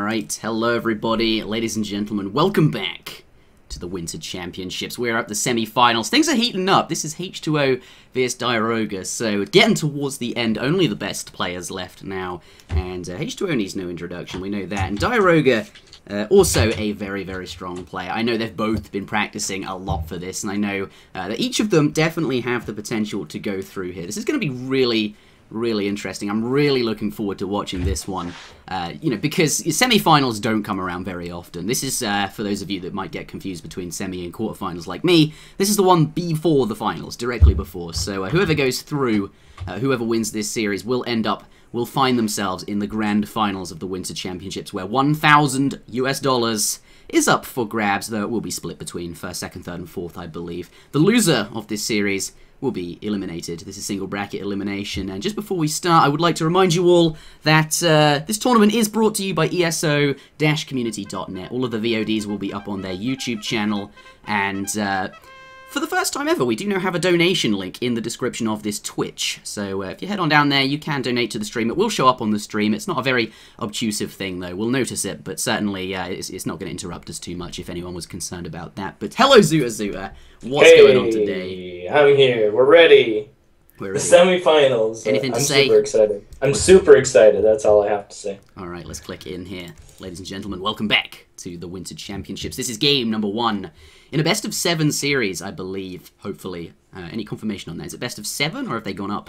Alright, hello everybody, ladies and gentlemen, welcome back to the Winter Championships. We're at the semi-finals. Things are heating up. This is H2O vs Diarouga, so getting towards the end, only the best players left now, and H2O needs no introduction, we know that, and Diarouga, also a very, very strong player. I know they've both been practicing a lot for this, and I know that each of them definitely have the potential to go through here. This is going to be really interesting. I'm really looking forward to watching this one, you know, because semi-finals don't come around very often. This is, for those of you that might get confused between semi and quarterfinals like me, this is the one before the finals, directly before. So whoever goes through, whoever wins this series will find themselves in the grand finals of the Winter Championships, where $1,000 US is up for grabs, though it will be split between first, second, third, and fourth, I believe. The loser of this series will be eliminated. This is single bracket elimination. And just before we start, I would like to remind you all that this tournament is brought to you by ESO-community.net. All of the VODs will be up on their YouTube channel, and for the first time ever, we do now have a donation link in the description of this Twitch. So if you head on down there, you can donate to the stream. It will show up on the stream. It's not a very obtrusive thing, though. We'll notice it, but certainly it's not going to interrupt us too much if anyone was concerned about that. But hello, Zuterjection. What's going on today? I'm here. We're ready. We're the ready. Semi-finals. Anything to say? I'm super excited. I'm super excited. That's all I have to say. All right, let's click in here. Ladies and gentlemen, welcome back to the Winter Championships. This is game number 1 in a best-of-7 series, I believe, hopefully. Any confirmation on that? Is it best-of-7, or have they gone up?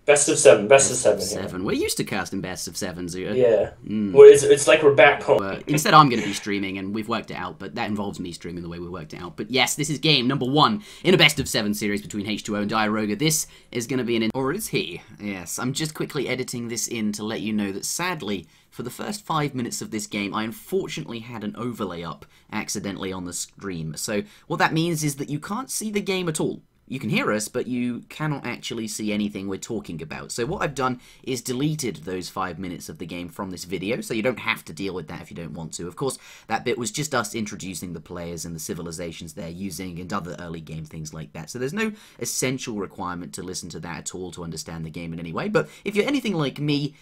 Best of 7. Best of 7. Yeah. We're used to casting best-of-7, Zuta. Yeah. Well, it's like we're back home. Instead, I'm going to be streaming, and we've worked it out, but that involves me streaming the way we worked it out. But yes, this is game number 1 in a best-of-7 series between H2O and Diarouga. This is going to be or is he? Yes, I'm just quickly editing this in to let you know that, sadly, for the first 5 minutes of this game, I unfortunately had an overlay up accidentally on the stream. So what that means is that you can't see the game at all. You can hear us, but you cannot actually see anything we're talking about. So what I've done is deleted those 5 minutes of the game from this video, so you don't have to deal with that if you don't want to. Of course, that bit was just us introducing the players and the civilizations they're using and other early game things like that. So there's no essential requirement to listen to that at all to understand the game in any way. But if you're anything like me,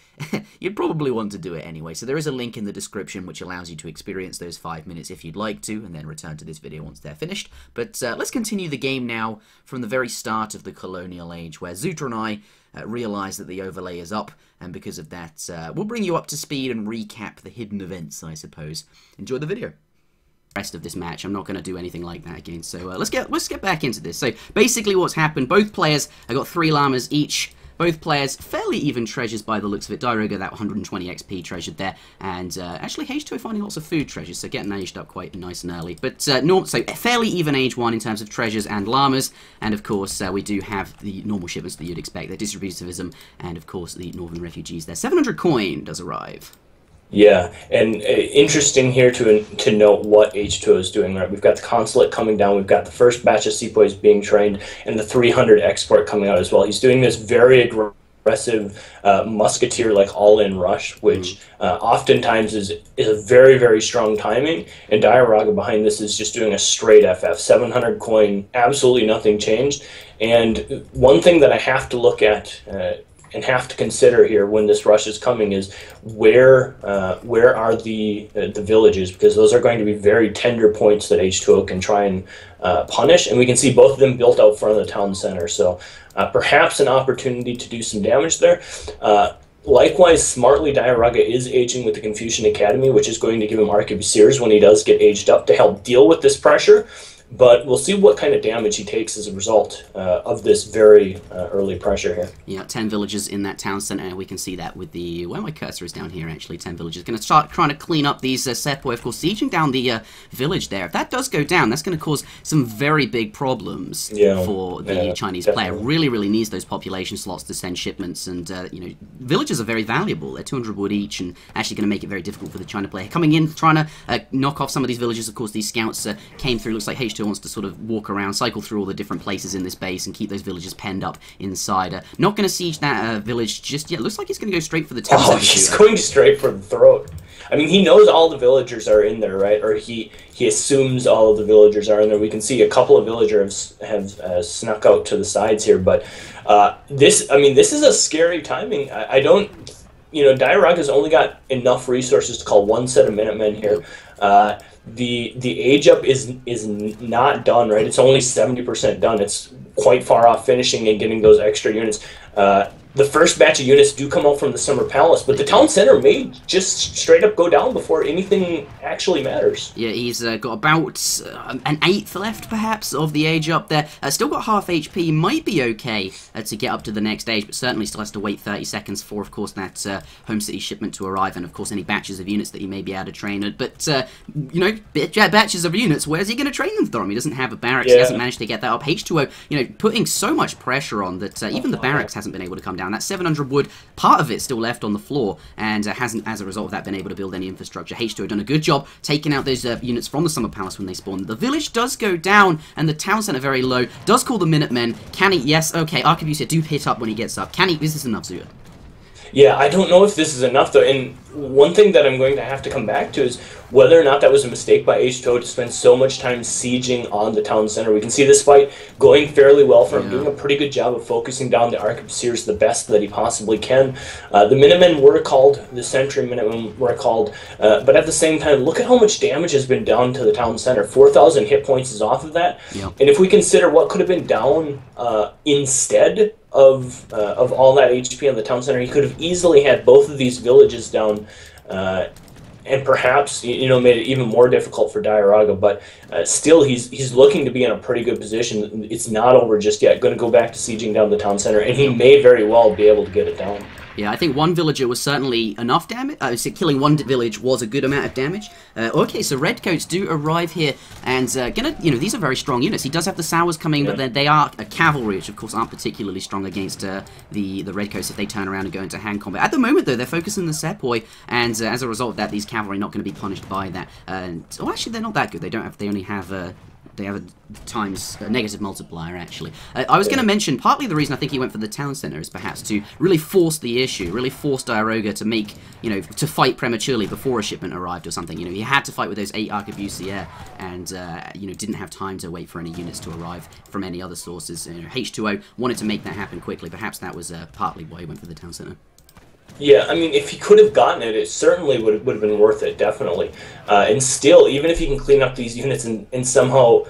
you'd probably want to do it anyway. So there is a link in the description which allows you to experience those 5 minutes if you'd like to, and then return to this video once they're finished. But let's continue the game now from the very start of the colonial age, where Zuter and I realise that the overlay is up, and because of that, we'll bring you up to speed and recap the hidden events, I suppose. Enjoy the video. Rest of this match, I'm not going to do anything like that again, so let's get back into this. So basically what's happened, both players have got 3 llamas each. Both players fairly even treasures by the looks of it. Diarouga, that 120 XP treasured there, and actually H2O finding lots of food treasures, so getting aged up quite nice and early. But so fairly even age 1 in terms of treasures and llamas, and of course we do have the normal shipments that you'd expect, the distributivism, and of course the northern refugees there. 700 coin does arrive. Yeah, and interesting here to note what H2O is doing, right? We've got the consulate coming down, we've got the first batch of sepoys being trained, and the 300 export coming out as well. He's doing this very aggressive musketeer, like all-in rush, which oftentimes is a very, very strong timing, and Diarouga behind this is just doing a straight FF. 700 coin, absolutely nothing changed, and one thing that I have to look at and have to consider here when this rush is coming is where are the villages, because those are going to be very tender points that H2O can try and punish, and we can see both of them built out front of the town center, so perhaps an opportunity to do some damage there. Likewise, smartly, Diarouga is aging with the Confucian Academy, which is going to give him arquebusiers when he does get aged up to help deal with this pressure. But we'll see what kind of damage he takes as a result of this very early pressure here. Yeah, 10 villagers in that town centre. We can see that with the... Where my cursor is down here, actually. 10 villagers. Going to start trying to clean up these sepoy, of course, sieging down the village there. If that does go down, that's going to cause some very big problems for the Chinese player. Really needs those population slots to send shipments. And, you know, villagers are very valuable. They're 200 wood each, and actually going to make it very difficult for the China player. Coming in, trying to knock off some of these villagers. Of course, these scouts came through. Looks like H2 wants to sort of walk around, cycle through all the different places in this base and keep those villagers penned up inside. Not going to siege that village just yet. Looks like he's going to go straight for the town. Oh, he's going straight for the throat. I mean, he knows all the villagers are in there, right? Or he assumes all of the villagers are in there. We can see a couple of villagers have snuck out to the sides here, but this is a scary timing. I don't Diarauga's only got enough resources to call one set of Minutemen here. The age up is not done, right? It's only 70% done. It's quite far off finishing and getting those extra units. The first batch of units do come out from the Summer Palace, but the town center may just straight up go down before anything actually matters. Yeah, he's got about an eighth left, perhaps, of the age up there. Still got half HP, might be okay to get up to the next age, but certainly still has to wait 30 seconds for, of course, that Home City shipment to arrive, and, of course, any batches of units that he may be able to train. But, batches of units, where's he going to train them from? He doesn't have a barracks, he hasn't managed to get that up. H2O, putting so much pressure on that even the barracks hasn't been able to come down. That 700 wood, part of it still left on the floor, and hasn't, as a result of that, been able to build any infrastructure. H2O done a good job taking out those units from the Summer Palace when they spawn. The village does go down, and the town center very low. Does call the Minutemen. Can he? Yes, okay. Arquebusier do hit up when he gets up. Can he? Is this enough, Zuter? Yeah, I don't know if this is enough, though. And one thing that I'm going to have to come back to is whether or not that was a mistake by H2O to spend so much time sieging on the town center. We can see this fight going fairly well for him, doing a pretty good job of focusing down the Arquebusiers the best that he possibly can. The Minutemen were called, the Sentry Minutemen were called, but at the same time, look at how much damage has been done to the town center. 4,000 hit points is off of that. And if we consider what could have been down instead of all that HP on the town center, he could have easily had both of these villages down, and perhaps made it even more difficult for Diarouga. But still, he's looking to be in a pretty good position. It's not over just yet. Going to go back to sieging down the town center, and he may very well be able to get it down. Yeah, I think one villager was certainly enough damage. Killing one village was a good amount of damage. Okay, so Redcoats do arrive here, and these are very strong units. He does have the Sours coming, but they are a cavalry, which of course aren't particularly strong against the Redcoats if they turn around and go into hand combat. At the moment, though, they're focusing the Sepoy, and as a result of that, these cavalry are not going to be punished by that. Actually, they're not that good. They only have they have a negative multiplier, actually. I was going to mention, partly the reason I think he went for the town center is perhaps to really force the issue, really force Diarouga to make, to fight prematurely before a shipment arrived or something. He had to fight with those 8 Arquebusiers and, didn't have time to wait for any units to arrive from any other sources. H2O wanted to make that happen quickly. Perhaps that was partly why he went for the town center. Yeah, I mean, if he could have gotten it, it certainly would have been worth it, definitely. And still, even if he can clean up these units and somehow,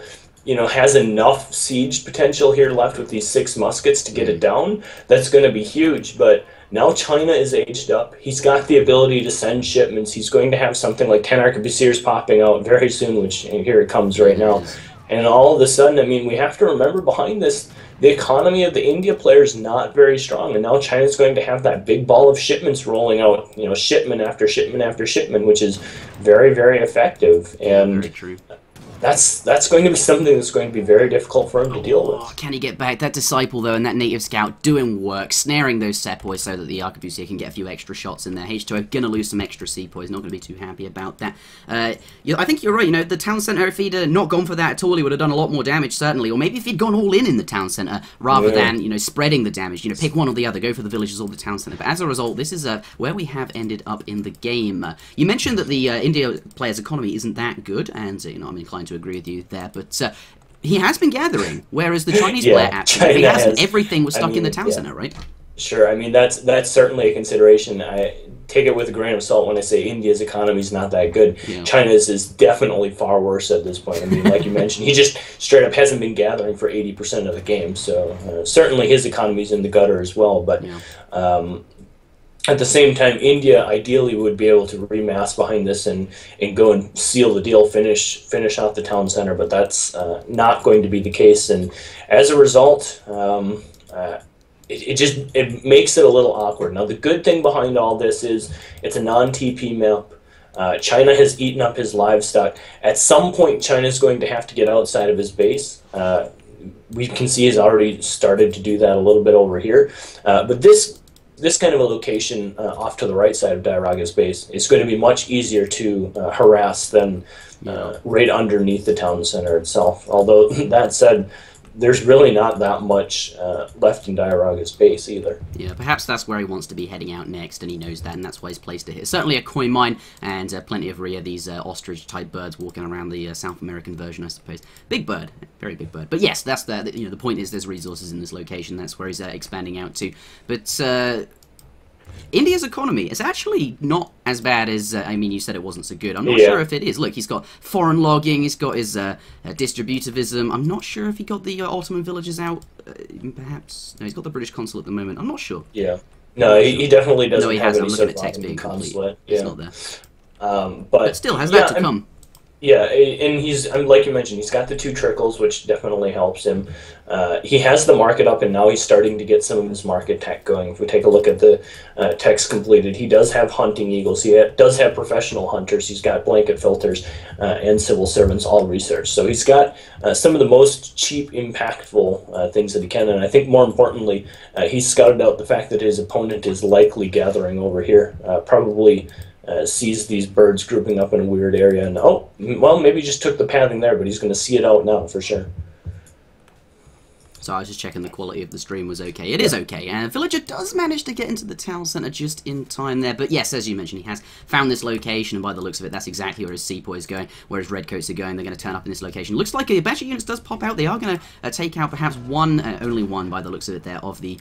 has enough siege potential here left with these 6 muskets to get it down, that's going to be huge. But now China is aged up. He's got the ability to send shipments. He's going to have something like 10 Arquebusiers popping out very soon, which here it comes right now. And all of a sudden, I mean, we have to remember behind this, the economy of the India player is not very strong, and now China's going to have that big ball of shipments rolling out, shipment after shipment after shipment, which is very, very effective. And very true. That's going to be something that's going to be very difficult for him to deal with. Can he get back? That Disciple, though, and that Native Scout doing work, snaring those Sepoys so that the Arquebusier can get a few extra shots in there. H2O going to lose some extra Sepoys, not going to be too happy about that. I think you're right, the town centre, if he'd not gone for that at all, he would have done a lot more damage, certainly. Or maybe if he'd gone all in the town centre, rather than, spreading the damage. Pick one or the other, go for the villages or the town centre. But as a result, this is where we have ended up in the game. You mentioned that the India player's economy isn't that good, and, I'm inclined to agree with you there, but he has been gathering, whereas the Chinese player absolutely hasn't. Everything was stuck in the town center, right? Sure, I mean, that's certainly a consideration. I take it with a grain of salt when I say India's economy is not that good. China's is definitely far worse at this point. I mean, like you mentioned, he just straight up hasn't been gathering for 80% of the game, so certainly his economy's in the gutter as well, but at the same time, India ideally would be able to remass behind this and go and seal the deal, finish off the town center, but that's not going to be the case. And as a result, it makes it a little awkward. Now, the good thing behind all this is it's a non-TP map. China has eaten up his livestock. At some point, China's going to have to get outside of his base. We can see he's already started to do that a little bit over here. But this kind of a location off to the right side of Diarauga's base is going to be much easier to harass than right underneath the town center itself. Although, that said, there's really not that much left in Diarauga's base either. Yeah, perhaps that's where he wants to be heading out next, and he knows that, and that's why he's placed it here. Certainly a coin mine, and plenty of Rhea, these ostrich-type birds walking around the South American version, I suppose. Big bird, very big bird. But yes, that's the point is there's resources in this location. That's where he's expanding out to. But India's economy is actually not as bad as, I mean, you said it wasn't so good. I'm not Yeah. sure if it is. Look, he's got foreign logging, he's got his distributivism. I'm not sure if he got the Ottoman villages out, perhaps. No, he's got the British consul at the moment. I'm not sure. Yeah. No, he definitely doesn't No, he have hasn't. any I'm sort looking of at text being consulate. complete. It's Yeah. not there. But Still, has that to come. Yeah, and he's, like you mentioned, he's got the 2 trickles, which definitely helps him. He has the market up, and now he's starting to get some of his market tech going. If we take a look at the text completed, he does have hunting eagles. He does have professional hunters. He's got blanket filters and civil servants, all research. So he's got some of the most cheap, impactful things that he can. And I think more importantly, he's scouted out the fact that his opponent is likely gathering over here, probably sees these birds grouping up in a weird area, and oh, well, maybe he just took the pathing there, but he's going to see it out now for sure. So I was just checking the quality of the stream was okay. It is okay, and Villager does manage to get into the town centre just in time there. But yes, as you mentioned, he has found this location, and by the looks of it, that's exactly where his sepoy is going, where his redcoats are going. They're going to turn up in this location. Looks like a batch of units does pop out. They are going to take out perhaps one, only one by the looks of it there, of the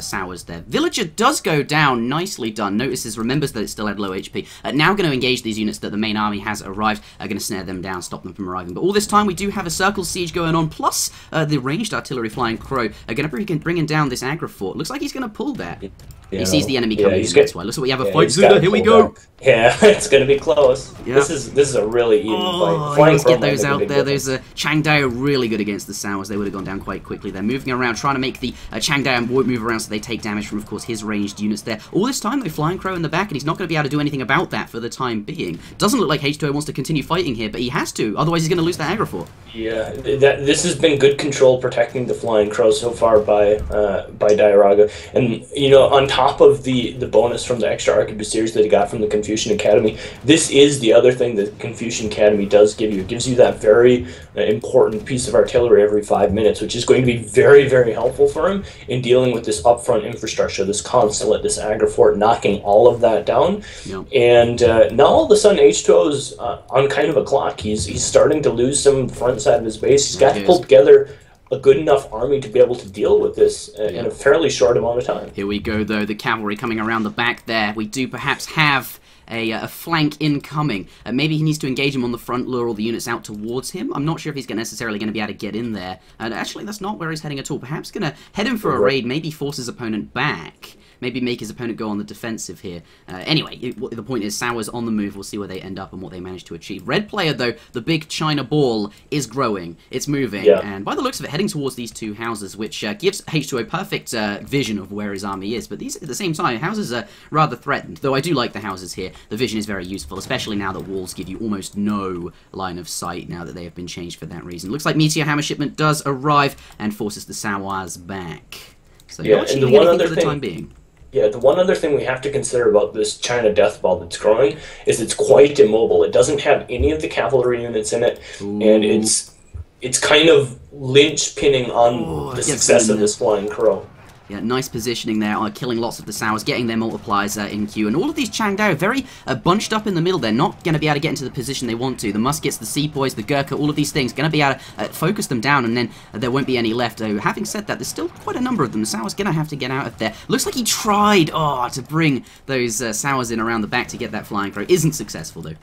Sours there. Villager does go down, nicely done. Notices, remembers that it still had low HP. Now going to engage these units that the main army has arrived, are going to snare them down, stop them from arriving. But all this time, we do have a circle siege going on, plus the ranged artillery Flying Crow are going to bring down this aggro fort. Looks like he's going to pull that. He sees the enemy coming in, that's why. Looks like we have a fight. Zuda, here we go! Back. Yeah, it's going to be close. Yeah. This is a really even fight. Let's get those out there. Those Changdao are really good against the Sours. They would have gone down quite quickly. They're moving around, trying to make the Changdao move around so they take damage from, of course, his ranged units there. All this time, though, Flying Crow in the back, and he's not going to be able to do anything about that for the time being. Doesn't look like H2O wants to continue fighting here, but he has to. Otherwise, he's going to lose that aggro fort. Yeah, this has been good control protecting the Flying Crow so far by Diarouga. And, you know, on top of the bonus from the extra arquebus series that he got from the Confucian Academy, this is the other thing that Confucian Academy does give you. It gives you that very important piece of artillery every 5 minutes, which is going to be very, very helpful for him in dealing with this upfront infrastructure, this consulate, this aggro fort, knocking all of that down. Yep. And now all of a sudden H2O's on kind of a clock. He's starting to lose some front side of his base. He's got to pull together a good enough army to be able to deal with this in a fairly short amount of time. Here we go, though, the cavalry coming around the back there. We do perhaps have a flank incoming. Maybe he needs to engage him on the front, lure all the units out towards him. I'm not sure if he's necessarily going to be able to get in there. And actually, that's not where he's heading at all. Perhaps going to head in for a raid, maybe force his opponent back. Maybe make his opponent go on the defensive here. Anyway, the point is, Sour's on the move. We'll see where they end up and what they manage to achieve. Red player, though, the big China ball is growing. It's moving. And by the looks of it, heading towards these 2 houses, which gives H2O a perfect vision of where his army is. But these, at the same time, houses are rather threatened. Though I do like the houses here. The vision is very useful, especially now that walls give you almost no line of sight now that they have been changed for that reason. Looks like Meteor Hammer shipment does arrive and forces the Sours back. So not achieving anything for the time being. Yeah, the one other thing we have to consider about this China Death Ball that's growing is it's quite immobile. It doesn't have any of the cavalry units in it, and it's kind of linchpinning on the success of this Flying Crow. Yeah, nice positioning there, killing lots of the Sours, getting their multipliers in queue, and all of these Changdao are very bunched up in the middle. They're not going to be able to get into the position they want to. The muskets, the sepoys, the Gurkha, all of these things, going to be able to focus them down, and then there won't be any left. Having said that, there's still quite a number of them. The Sours going to have to get out of there. Looks like he tried to bring those Sours in around the back to get that Flying Crow. Isn't successful, though.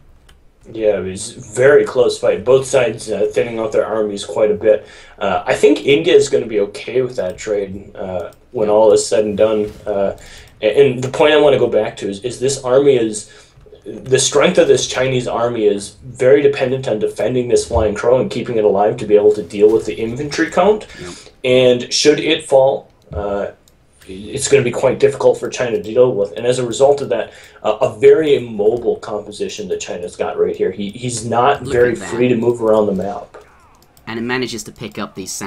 Yeah, it was a very close fight. Both sides thinning out their armies quite a bit. I think India is going to be okay with that trade when all is said and done. And the point I want to go back to is this army is... The strength of this Chinese army is very dependent on defending this Flying Crow and keeping it alive to be able to deal with the infantry count. Yep. And should it fall... it's going to be quite difficult for China to deal with. And as a result of that, a very immobile composition that China's got right here. He's not very free to move around the map. And it manages to pick up these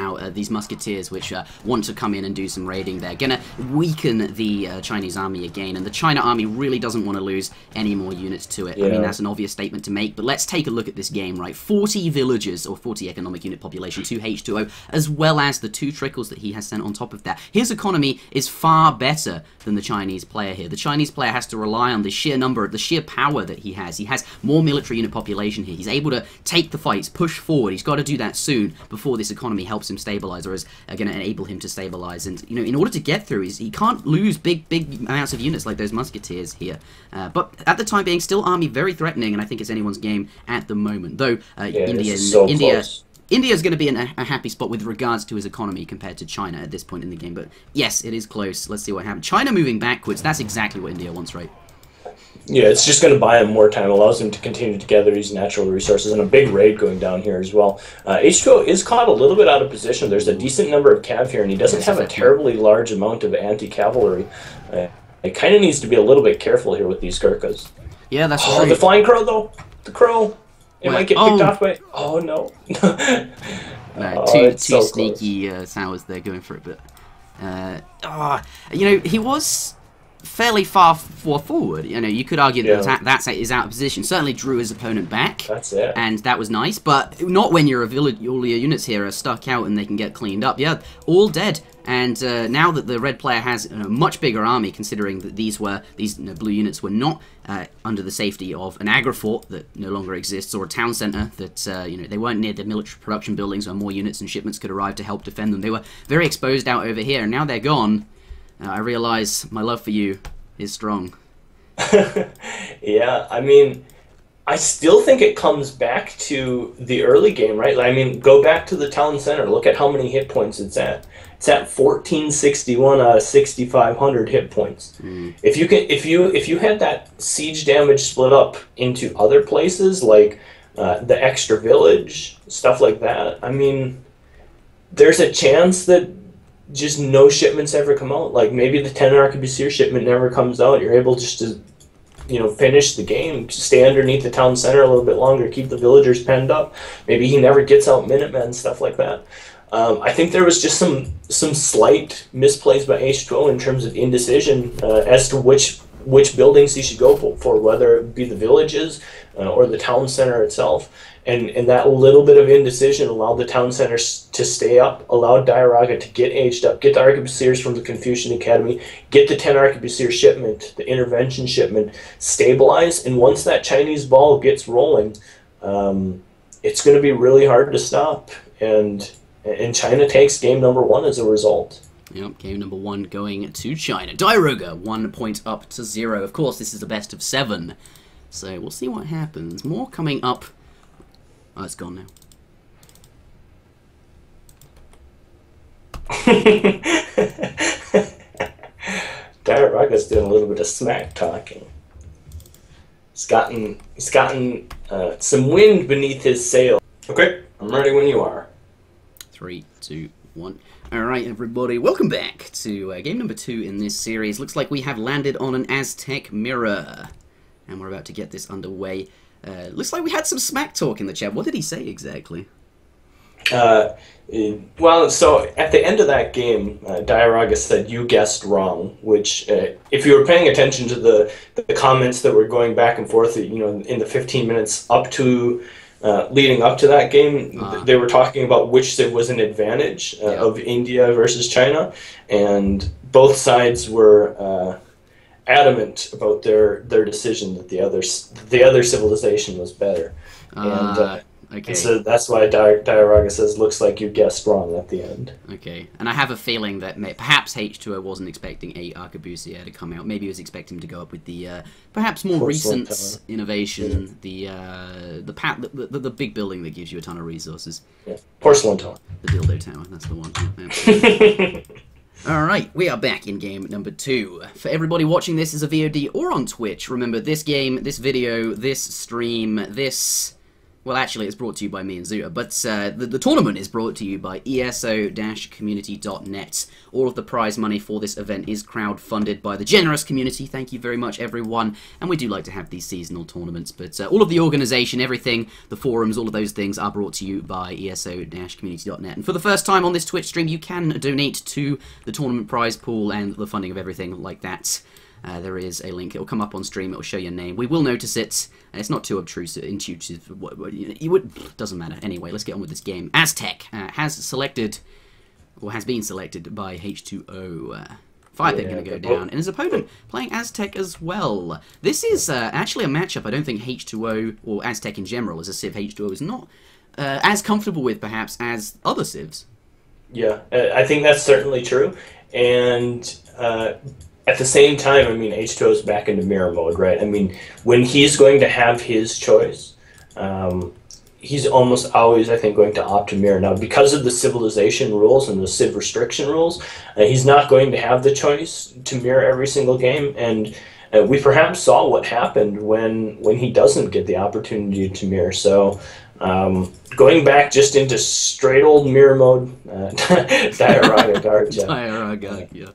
musketeers, which want to come in and do some raiding. They're going to weaken the Chinese army again, and the China army really doesn't want to lose any more units to it. Yeah. I mean, that's an obvious statement to make, but let's take a look at this game, right? 40 villages, or 40 economic unit population, 2 H2O, as well as the 2 trickles that he has sent on top of that. His economy is far better than the Chinese player here. The Chinese player has to rely on the sheer number, the sheer power that he has. He has more military unit population here. He's able to take the fights, push forward. He's got to do that soon before this economy helps him stabilize, or is going to enable him to stabilize. And, you know, in order to get through, he can't lose big amounts of units like those musketeers here. But at the time being, still army very threatening, and I think it's anyone's game at the moment. Though India's going to be in a happy spot with regards to his economy compared to China at this point in the game. But yes, it is close. Let's see what happens. China moving backwards. That's exactly what India wants, right? Yeah, it's just going to buy him more time, allows him to continue to gather these natural resources, and a big raid going down here as well. H2O is caught a little bit out of position. There's a decent number of cav here, and he doesn't have a terribly large amount of anti-cavalry. He kind of needs to be a little bit careful here with these Gurkhas. Yeah, that's true. The flying crow, though. The crow. It might get picked off by... Oh, no. Two so sneaky sours there going for it, but... you know, he was fairly far forward. You know, you could argue that that is out of position. Certainly drew his opponent back. That's it. And that was nice, but not when your all your units here are stuck out and they can get cleaned up. Yeah, all dead. And now that the red player has a much bigger army, considering that these blue units were not under the safety of an agrifort that no longer exists, or a town centre that you know, they weren't near the military production buildings where more units and shipments could arrive to help defend them. They were very exposed out over here, and now they're gone. I realise my love for you is strong. Yeah, I mean, I still think it comes back to the early game, right? I mean, go back to the town center. Look at how many hit points it's at. It's at 1461 out of 6,500 hit points. If you had that siege damage split up into other places, like the extra village, stuff like that, I mean, there's a chance that just no shipments ever come out. Like maybe the 10 arquebusier shipment never comes out. You're able just to, you know, finish the game, stay underneath the town center a little bit longer, keep the villagers penned up. Maybe he never gets out Minutemen, stuff like that. I think there was just some slight misplays by H2O in terms of indecision as to which buildings he should go for, whether it be the villages or the town center itself. And that little bit of indecision allowed the town centers to stay up, allowed Diarouga to get aged up, get the arquebusiers from the Confucian Academy, get the 10 arquebusier shipment, the intervention shipment, stabilized. And once that Chinese ball gets rolling, it's going to be really hard to stop. And China takes game number 1 as a result. Yep, game number 1 going to China. Diarouga, 1 point up to 0. Of course, this is a best of 7. So we'll see what happens. More coming up. Oh, it's gone now. Diarouga's doing a little bit of smack talking. He's gotten some wind beneath his sail. Okay, I'm ready when you are. 3, 2, 1. Alright, everybody, welcome back to game number 2 in this series. Looks like we have landed on an Aztec mirror, and we're about to get this underway. Looks like we had some smack talk in the chat. What did he say exactly? Well, so at the end of that game, Diarouga said, "You guessed wrong," which, if you were paying attention to the comments that were going back and forth, you know, in the 15 minutes up to leading up to that game, they were talking about which was an advantage of India versus China, and both sides were adamant about their decision that the other civilization was better. Okay. And so that's why Diarouga says, "Looks like you guessed wrong" at the end. Okay, and I have a feeling that perhaps H2O wasn't expecting a arquebusier to come out. Maybe he was expecting to go up with the perhaps more recent innovation, the big building that gives you a ton of resources. Yeah. Porcelain tower. The dildo tower. That's the one. Alright, we are back in game number 2. For everybody watching this as a VOD or on Twitch, remember this game, this video, this stream, this... Well, actually, it's brought to you by me and Zuter, but the tournament is brought to you by ESO-community.net. All of the prize money for this event is crowd-funded by the generous community. Thank you very much, everyone. And we do like to have these seasonal tournaments, but all of the organisation, everything, the forums, all of those things are brought to you by ESO-community.net. And for the first time on this Twitch stream, you can donate to the tournament prize pool and the funding of everything like that. There is a link. It will come up on stream. It will show your name. We will notice it. It's not too obtrusive, intuitive. Doesn't matter. Anyway, let's get on with this game. Aztec has been selected by H2O. Firepick going to go down, and his opponent playing Aztec as well. This is actually a matchup I don't think H2O, or Aztec in general, as a Civ H2O, is not as comfortable with, perhaps, as other civs. Yeah, I think that's certainly true. And at the same time, I mean, H2O is back into mirror mode, right? I mean, when he's going to have his choice, he's almost always, I think, going to opt to mirror. Now, because of the civilization rules and the civ restriction rules, he's not going to have the choice to mirror every single game. And we perhaps saw what happened when he doesn't get the opportunity to mirror. So going back just into straight old mirror mode, Diarouga Diarouga, yeah.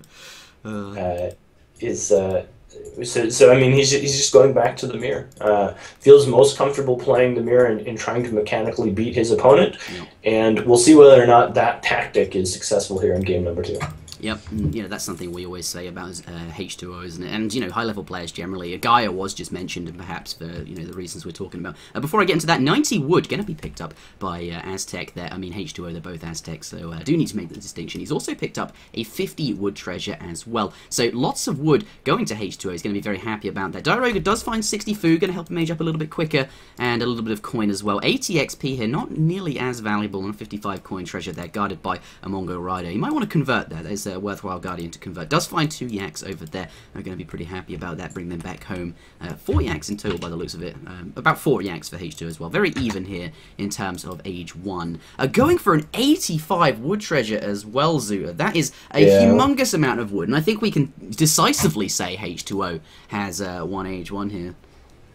So I mean, he's just going back to the mirror. Feels most comfortable playing the mirror and trying to mechanically beat his opponent, and we'll see whether or not that tactic is successful here in game number 2. Yep, you know, that's something we always say about H2O, isn't it? And, you know, high-level players generally. Gaia was just mentioned, and perhaps for, you know, the reasons we're talking about. Before I get into that, 90 wood going to be picked up by Aztec there. I mean, H2O, they're both Aztecs, so I do need to make the distinction. He's also picked up a 50 wood treasure as well. So lots of wood going to H2O. He's going to be very happy about that. Diarouga does find 60 food, going to help him age up a little bit quicker, and a little bit of coin as well. 80 XP here, not nearly as valuable, and a 55 coin treasure there, guarded by a Mongo Rider. You might want to convert there. There's a worthwhile Guardian to convert. Does find 2 yaks over there. I'm going to be pretty happy about that. Bring them back home. 4 yaks in total by the looks of it. About 4 yaks for H2 as well. Very even here in terms of age 1. Going for an 85 wood treasure as well, Zuter. That is a humongous amount of wood, and I think we can decisively say H2O has one age 1 here.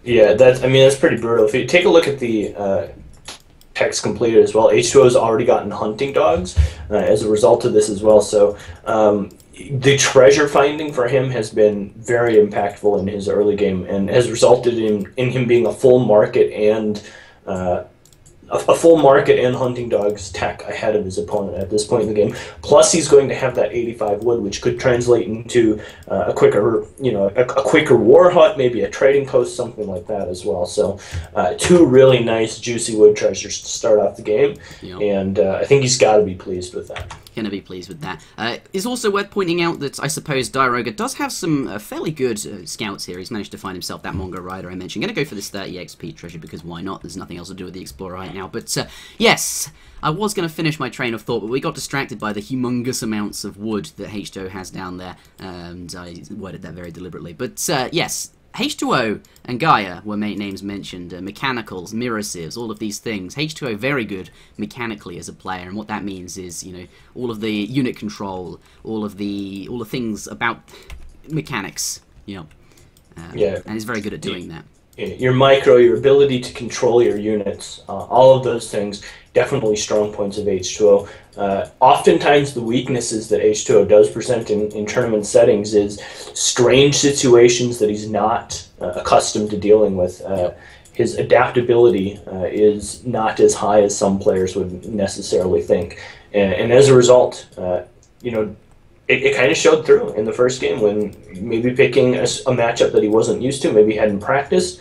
Yeah, that's pretty brutal. If you take a look at the text completed as well, H2O has already gotten hunting dogs as a result of this as well. So the treasure finding for him has been very impactful in his early game, and has resulted in him being a full market and hunting dogs tech ahead of his opponent at this point in the game. Plus, he's going to have that 85 wood, which could translate into a quicker war hut, maybe a trading post, something like that as well. So, 2 really nice, juicy wood treasures to start off the game, and I think he's got to be pleased with that. Going to be pleased with that. It's also worth pointing out that I suppose Diarouga does have some fairly good scouts here. He's managed to find himself that Mongo Rider I mentioned. Going to go for this 30 XP treasure because why not? There's nothing else to do with the Explorer right now. But yes, I was going to finish my train of thought, but we got distracted by the humongous amounts of wood that H2O has down there, and I worded that very deliberately. But yes, H2O and Gaia were names mentioned, mechanicals, mirror sieves, all of these things. H2O very good mechanically as a player, and what that means is, you know, all of the unit control, all the things about mechanics, you know, and he's very good at doing that. Your micro, your ability to control your units, all of those things, definitely strong points of H2O. Oftentimes the weaknesses that H2O does present in tournament settings is strange situations that he's not accustomed to dealing with. His adaptability is not as high as some players would necessarily think. And as a result, you know, it kind of showed through in the first game when maybe picking a matchup that he wasn't used to, maybe hadn't practiced,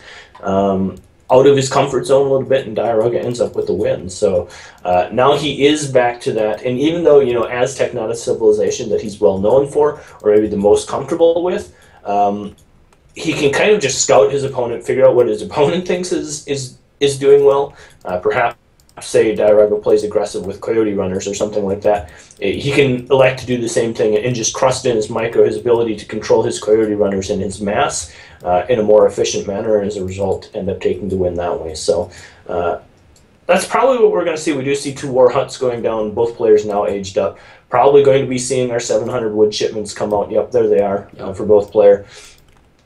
out of his comfort zone a little bit, and Diarouga ends up with the win. So now he is back to that, and even though, you know, Aztec not a civilization that he's well known for, or maybe the most comfortable with, he can kind of just scout his opponent, figure out what his opponent thinks is doing well. Perhaps say Diarouga plays aggressive with Coyote Runners or something like that. He can elect to do the same thing and just crust in his micro, his ability to control his Coyote Runners and his mass in a more efficient manner, and as a result end up taking the win that way. So that's probably what we're going to see. We do see 2 war huts going down, both players now aged up. Probably going to be seeing our 700 wood shipments come out. Yep, there they are for both players.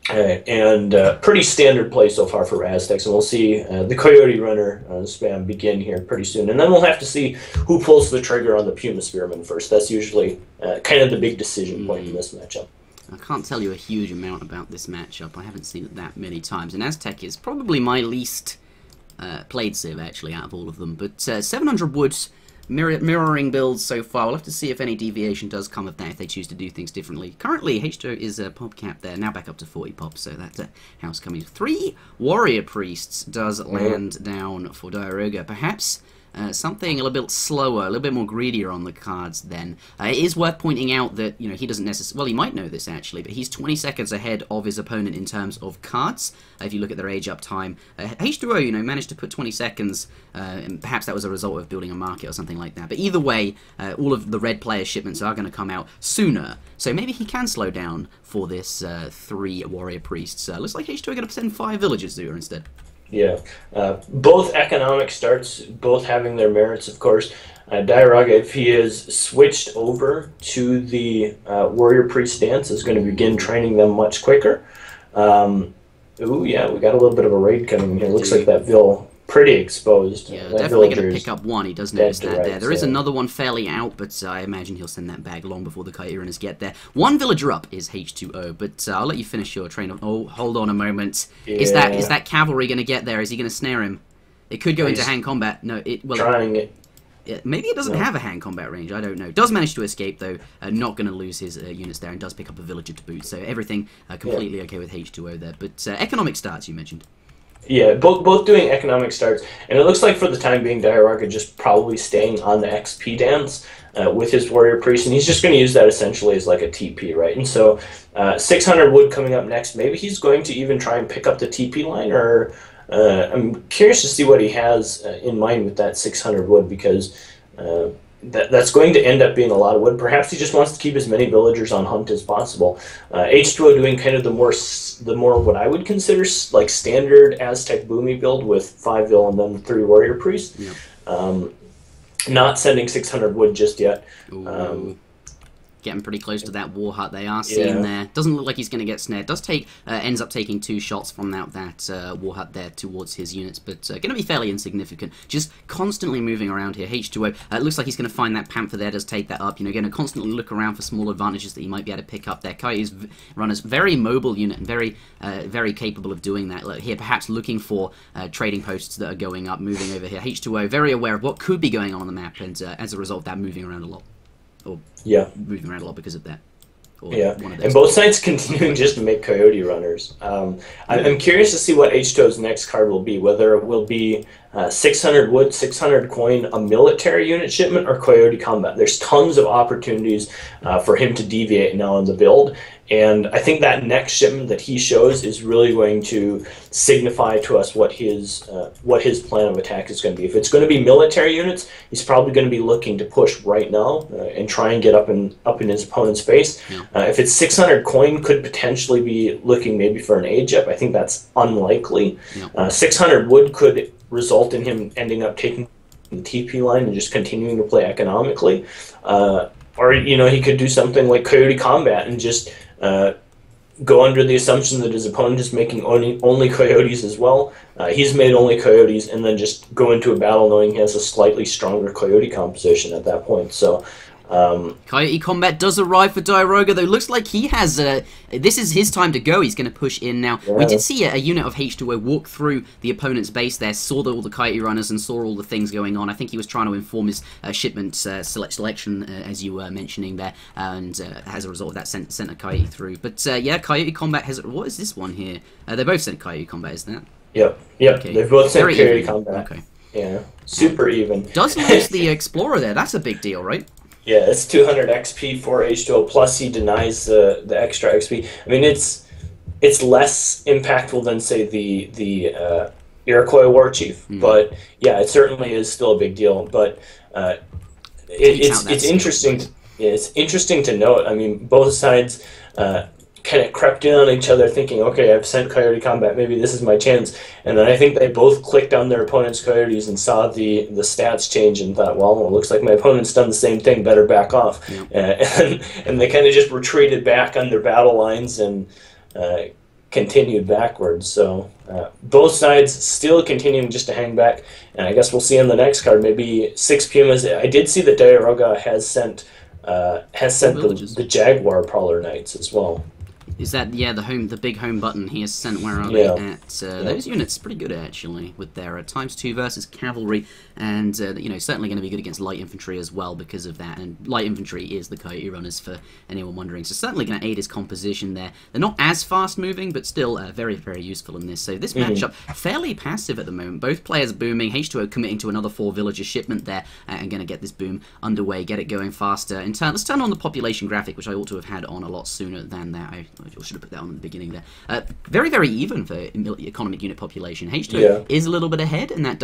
And pretty standard play so far for Aztecs, and we'll see the Coyote Runner spam begin here pretty soon. And then we'll have to see who pulls the trigger on the Puma Spearman first. That's usually kind of the big decision point in this matchup. I can't tell you a huge amount about this matchup. I haven't seen it that many times, and Aztec is probably my least played civ, actually, out of all of them. But 700 wood mirroring builds so far. We'll have to see if any deviation does come of that, if they choose to do things differently. Currently, H2O is a pop cap there, now back up to 40 pops, so that's house coming. 3 warrior priests does land down for Diarouga. Perhaps something a little bit slower, a little bit more greedier on the cards then. It is worth pointing out that, you know, he doesn't necessarily... Well, he might know this, actually, but he's 20 seconds ahead of his opponent in terms of cards. If you look at their age-up time. H2O, you know, managed to put 20 seconds, and perhaps that was a result of building a market or something like that. But either way, all of the red player shipments are going to come out sooner. So maybe he can slow down for this 3 warrior priests. Looks like H2O are going to send 5 villagers there instead. Yeah, both economic starts, both having their merits, of course. Diarouga, if he is switched over to the warrior priest stance, is going to begin training them much quicker. Ooh, yeah, we got a little bit of a raid coming here. Looks like that Vill pretty exposed. Yeah, definitely going to pick up one. He does notice that there. There is another one fairly out, but I imagine he'll send that back long before the Coyote runners get there. One villager up is H2O, but I'll let you finish your train of... Oh, hold on a moment. Yeah. Is that cavalry going to get there? Is he going to snare him? It could go into hand combat. No, trying it. Maybe it doesn't have a hand combat range, I don't know. Does manage to escape, though, not going to lose his units there, and does pick up a villager to boot. So everything completely okay with H2O there. But economic starts, you mentioned. Yeah, both doing economic starts, and it looks like for the time being, Diarouga just probably staying on the XP dance with his warrior priest, and he's just going to use that essentially as like a TP, right? And so 600 wood coming up next. Maybe he's going to even try and pick up the TP line, or I'm curious to see what he has in mind with that 600 wood, because that's going to end up being a lot of wood. Perhaps he just wants to keep as many villagers on hunt as possible. H2O doing kind of the more what I would consider like standard Aztec Boomy build with 5 Vill and then 3 warrior priests. Yep. Not sending 600 wood just yet. Getting pretty close to that war hut they are seeing there. Doesn't look like he's going to get snared. Does take ends up taking 2 shots from that war hut there towards his units, but going to be fairly insignificant. Just constantly moving around here. H2O looks like he's going to find that Panther there. Does take that up. You know, going to constantly look around for small advantages that he might be able to pick up there. Coyote's runners very mobile unit and very capable of doing that. Here, perhaps looking for trading posts that are going up, moving over here. H2O very aware of what could be going on the map, and as a result of that, moving around a lot. Or moving around a lot because of that. Or and both sides continuing just to make Coyote runners. I'm curious to see what H2O's next card will be, whether it will be 600 wood, 600 coin, a military unit shipment, or Coyote combat. There's tons of opportunities for him to deviate now in the build, and I think that next shipment that he shows is really going to signify to us what his plan of attack is going to be. If it's going to be military units, he's probably going to be looking to push right now and try and get up in his opponent's face. If it's 600 coin, could potentially be looking maybe for an age up. I think that's unlikely. 600 wood could result in him ending up taking the TP line and just continuing to play economically. Or, you know, he could do something like Coyote Combat and just go under the assumption that his opponent is making only Coyotes as well. He's made only Coyotes, and then just go into a battle knowing he has a slightly stronger Coyote composition at that point. So Coyote Combat does arrive for Diarouga, though. Looks like he has this is his time to go. He's going to push in now. We did see a unit of H2O walk through the opponent's base there, saw all the Coyote runners and saw all the things going on. I think he was trying to inform his shipment selection, as you were mentioning there, and as a result of that sent a Coyote through. But yeah, Coyote Combat has... What is this one here? They both sent Coyote Combat, isn't that? Yep. Okay. They've both sent Coyote Combat. Okay. Yeah, super even. Does lose the Explorer there. That's a big deal, right? Yeah, it's 200 XP for H2O, plus he denies the extra XP. I mean, it's less impactful than, say, the Iroquois War Chief, but yeah, it certainly is still a big deal. But it's interesting. It's interesting to note. I mean, both sides kind of crept in on each other, thinking, okay, I've sent Coyote Combat, maybe this is my chance. And then I think they both clicked on their opponent's Coyotes and saw the stats change and thought, well, it looks like my opponent's done the same thing, better back off. And they kind of just retreated back on their battle lines and continued backwards. So both sides still continuing just to hang back. And I guess we'll see on the next card, maybe 6 Pumas. I did see that Diarouga has sent the Jaguar Prowler Knights as well. Is that, yeah, the big home button he has sent? Where are they at? Those units pretty good, actually, with their ×2 versus cavalry, and, you know, certainly going to be good against light infantry as well because of that, and light infantry is the Coyote Runners, for anyone wondering, so certainly going to aid his composition there. They're not as fast-moving, but still very, very useful in this. So this matchup, fairly passive at the moment. Both players booming, H2O committing to another 4 villager shipment there, and going to get this boom underway, get it going faster. Let's turn on the population graphic, which I ought to have had on a lot sooner than that. I should have put that on at the beginning there. Very, very even for economic unit population. H2O is a little bit ahead, and that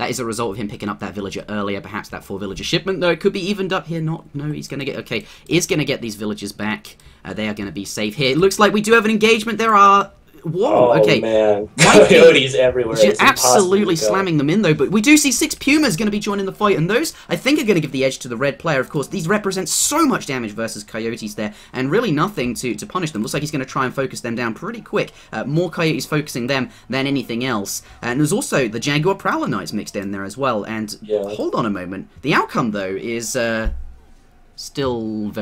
is a result of him picking up that villager earlier, perhaps that 4 villager shipment, though it could be evened up here. No, he's going to get, okay, is going to get these villagers back. They are going to be safe here. It looks like we do have an engagement. There are... Whoa, okay. Man. Coyotes everywhere. It's absolutely slamming them in, though. But we do see 6 Pumas going to be joining the fight, and those, I think, are going to give the edge to the red player. Of course, these represent so much damage versus Coyotes there, and really nothing to punish them. Looks like he's going to try and focus them down pretty quick. More Coyotes focusing them than anything else. And there's also the Jaguar Prowler Knights mixed in there as well. And hold on a moment. The outcome, though, is... still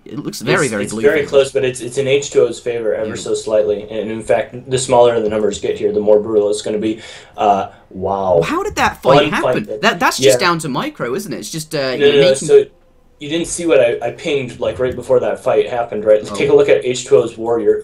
it looks very, very blue. It's very close, but it's in H2O's favor ever so slightly. And in fact, the smaller the numbers get here, the more brutal it's going to be. Wow. How did that fight happen? That's just down to micro, isn't it? It's just no. So you didn't see what I pinged like right before that fight happened, right? Let's take a look at H2O's warrior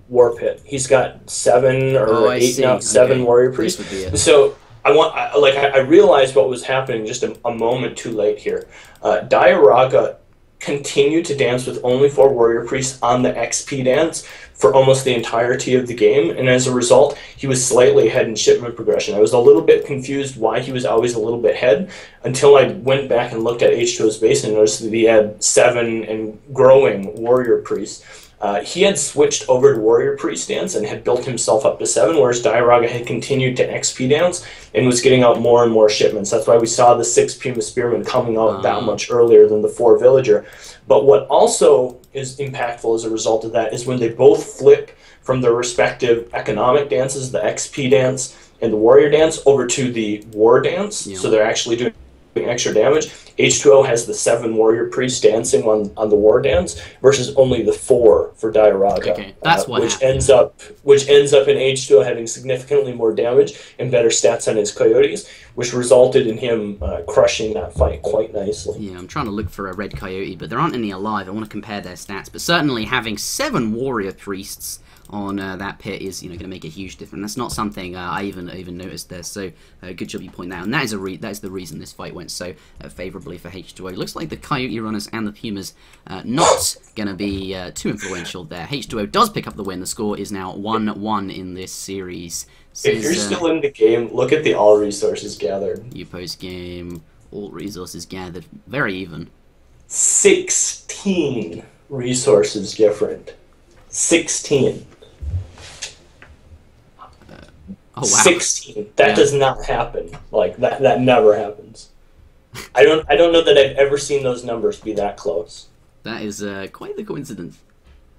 war pit. He's got 7 or 8 now, 7 warrior priests. So I realized what was happening just a moment too late here. Diarouga continued to dance with only 4 warrior priests on the XP dance for almost the entirety of the game, and as a result, he was slightly ahead in shipment progression. I was a little bit confused why he was always a little bit ahead until I went back and looked at H2O's base and noticed that he had 7 and growing warrior priests. He had switched over to Warrior Priest dance and had built himself up to 7, whereas Diarouga had continued to XP dance and was getting out more and more shipments. That's why we saw the 6 Puma Spearmen coming out that much earlier than the 4 Villager. But what also is impactful as a result of that is when they both flip from their respective economic dances, the XP dance and the Warrior dance, over to the War dance, so they're actually doing extra damage. H2O has the 7 warrior priests dancing on the war dance versus only the 4 for Diarouga. Okay, that's what which ends up in H2O having significantly more damage and better stats on his coyotes, which resulted in him crushing that fight quite nicely. Yeah, I'm trying to look for a red coyote, but there aren't any alive. I want to compare their stats, but certainly having 7 warrior priests on that pit is going to make a huge difference. That's not something I even noticed there. So good job you point that out. And that is the reason this fight went so favorably for H2O. It looks like the Coyote Runners and the Pumas not going to be too influential there. H2O does pick up the win. The score is now 1-1 in this series. If you're still in the game, look at the all resources gathered. You post game, all resources gathered, very even. 16 resources different. 16. Oh, wow. 16. That does not happen. Like that never happens. I don't know that I've ever seen those numbers be that close. That is quite the coincidence.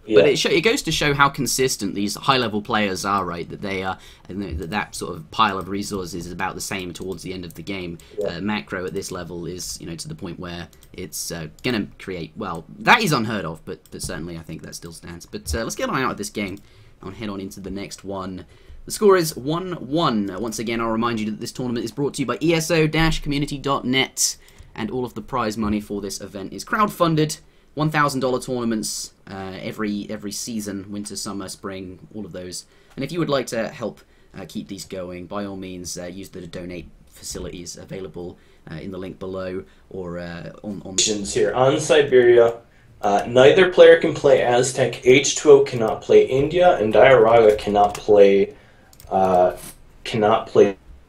Yeah. But it goes to show how consistent these high-level players are, right? That they are, that sort of pile of resources is about the same towards the end of the game. Yeah. Macro at this level is, to the point where it's going to create, well, that is unheard of, but certainly I think that still stands. But let's get on out of this game and head on into the next one. The score is 1-1. Once again, I'll remind you that this tournament is brought to you by ESO-community.net, and all of the prize money for this event is crowdfunded. $1,000 tournaments every season, winter, summer, spring, all of those. And if you would like to help keep these going, by all means, use the donate facilities available in the link below or on here on Siberia. Neither player can play Aztec. H2O cannot play India, and Diarouga cannot play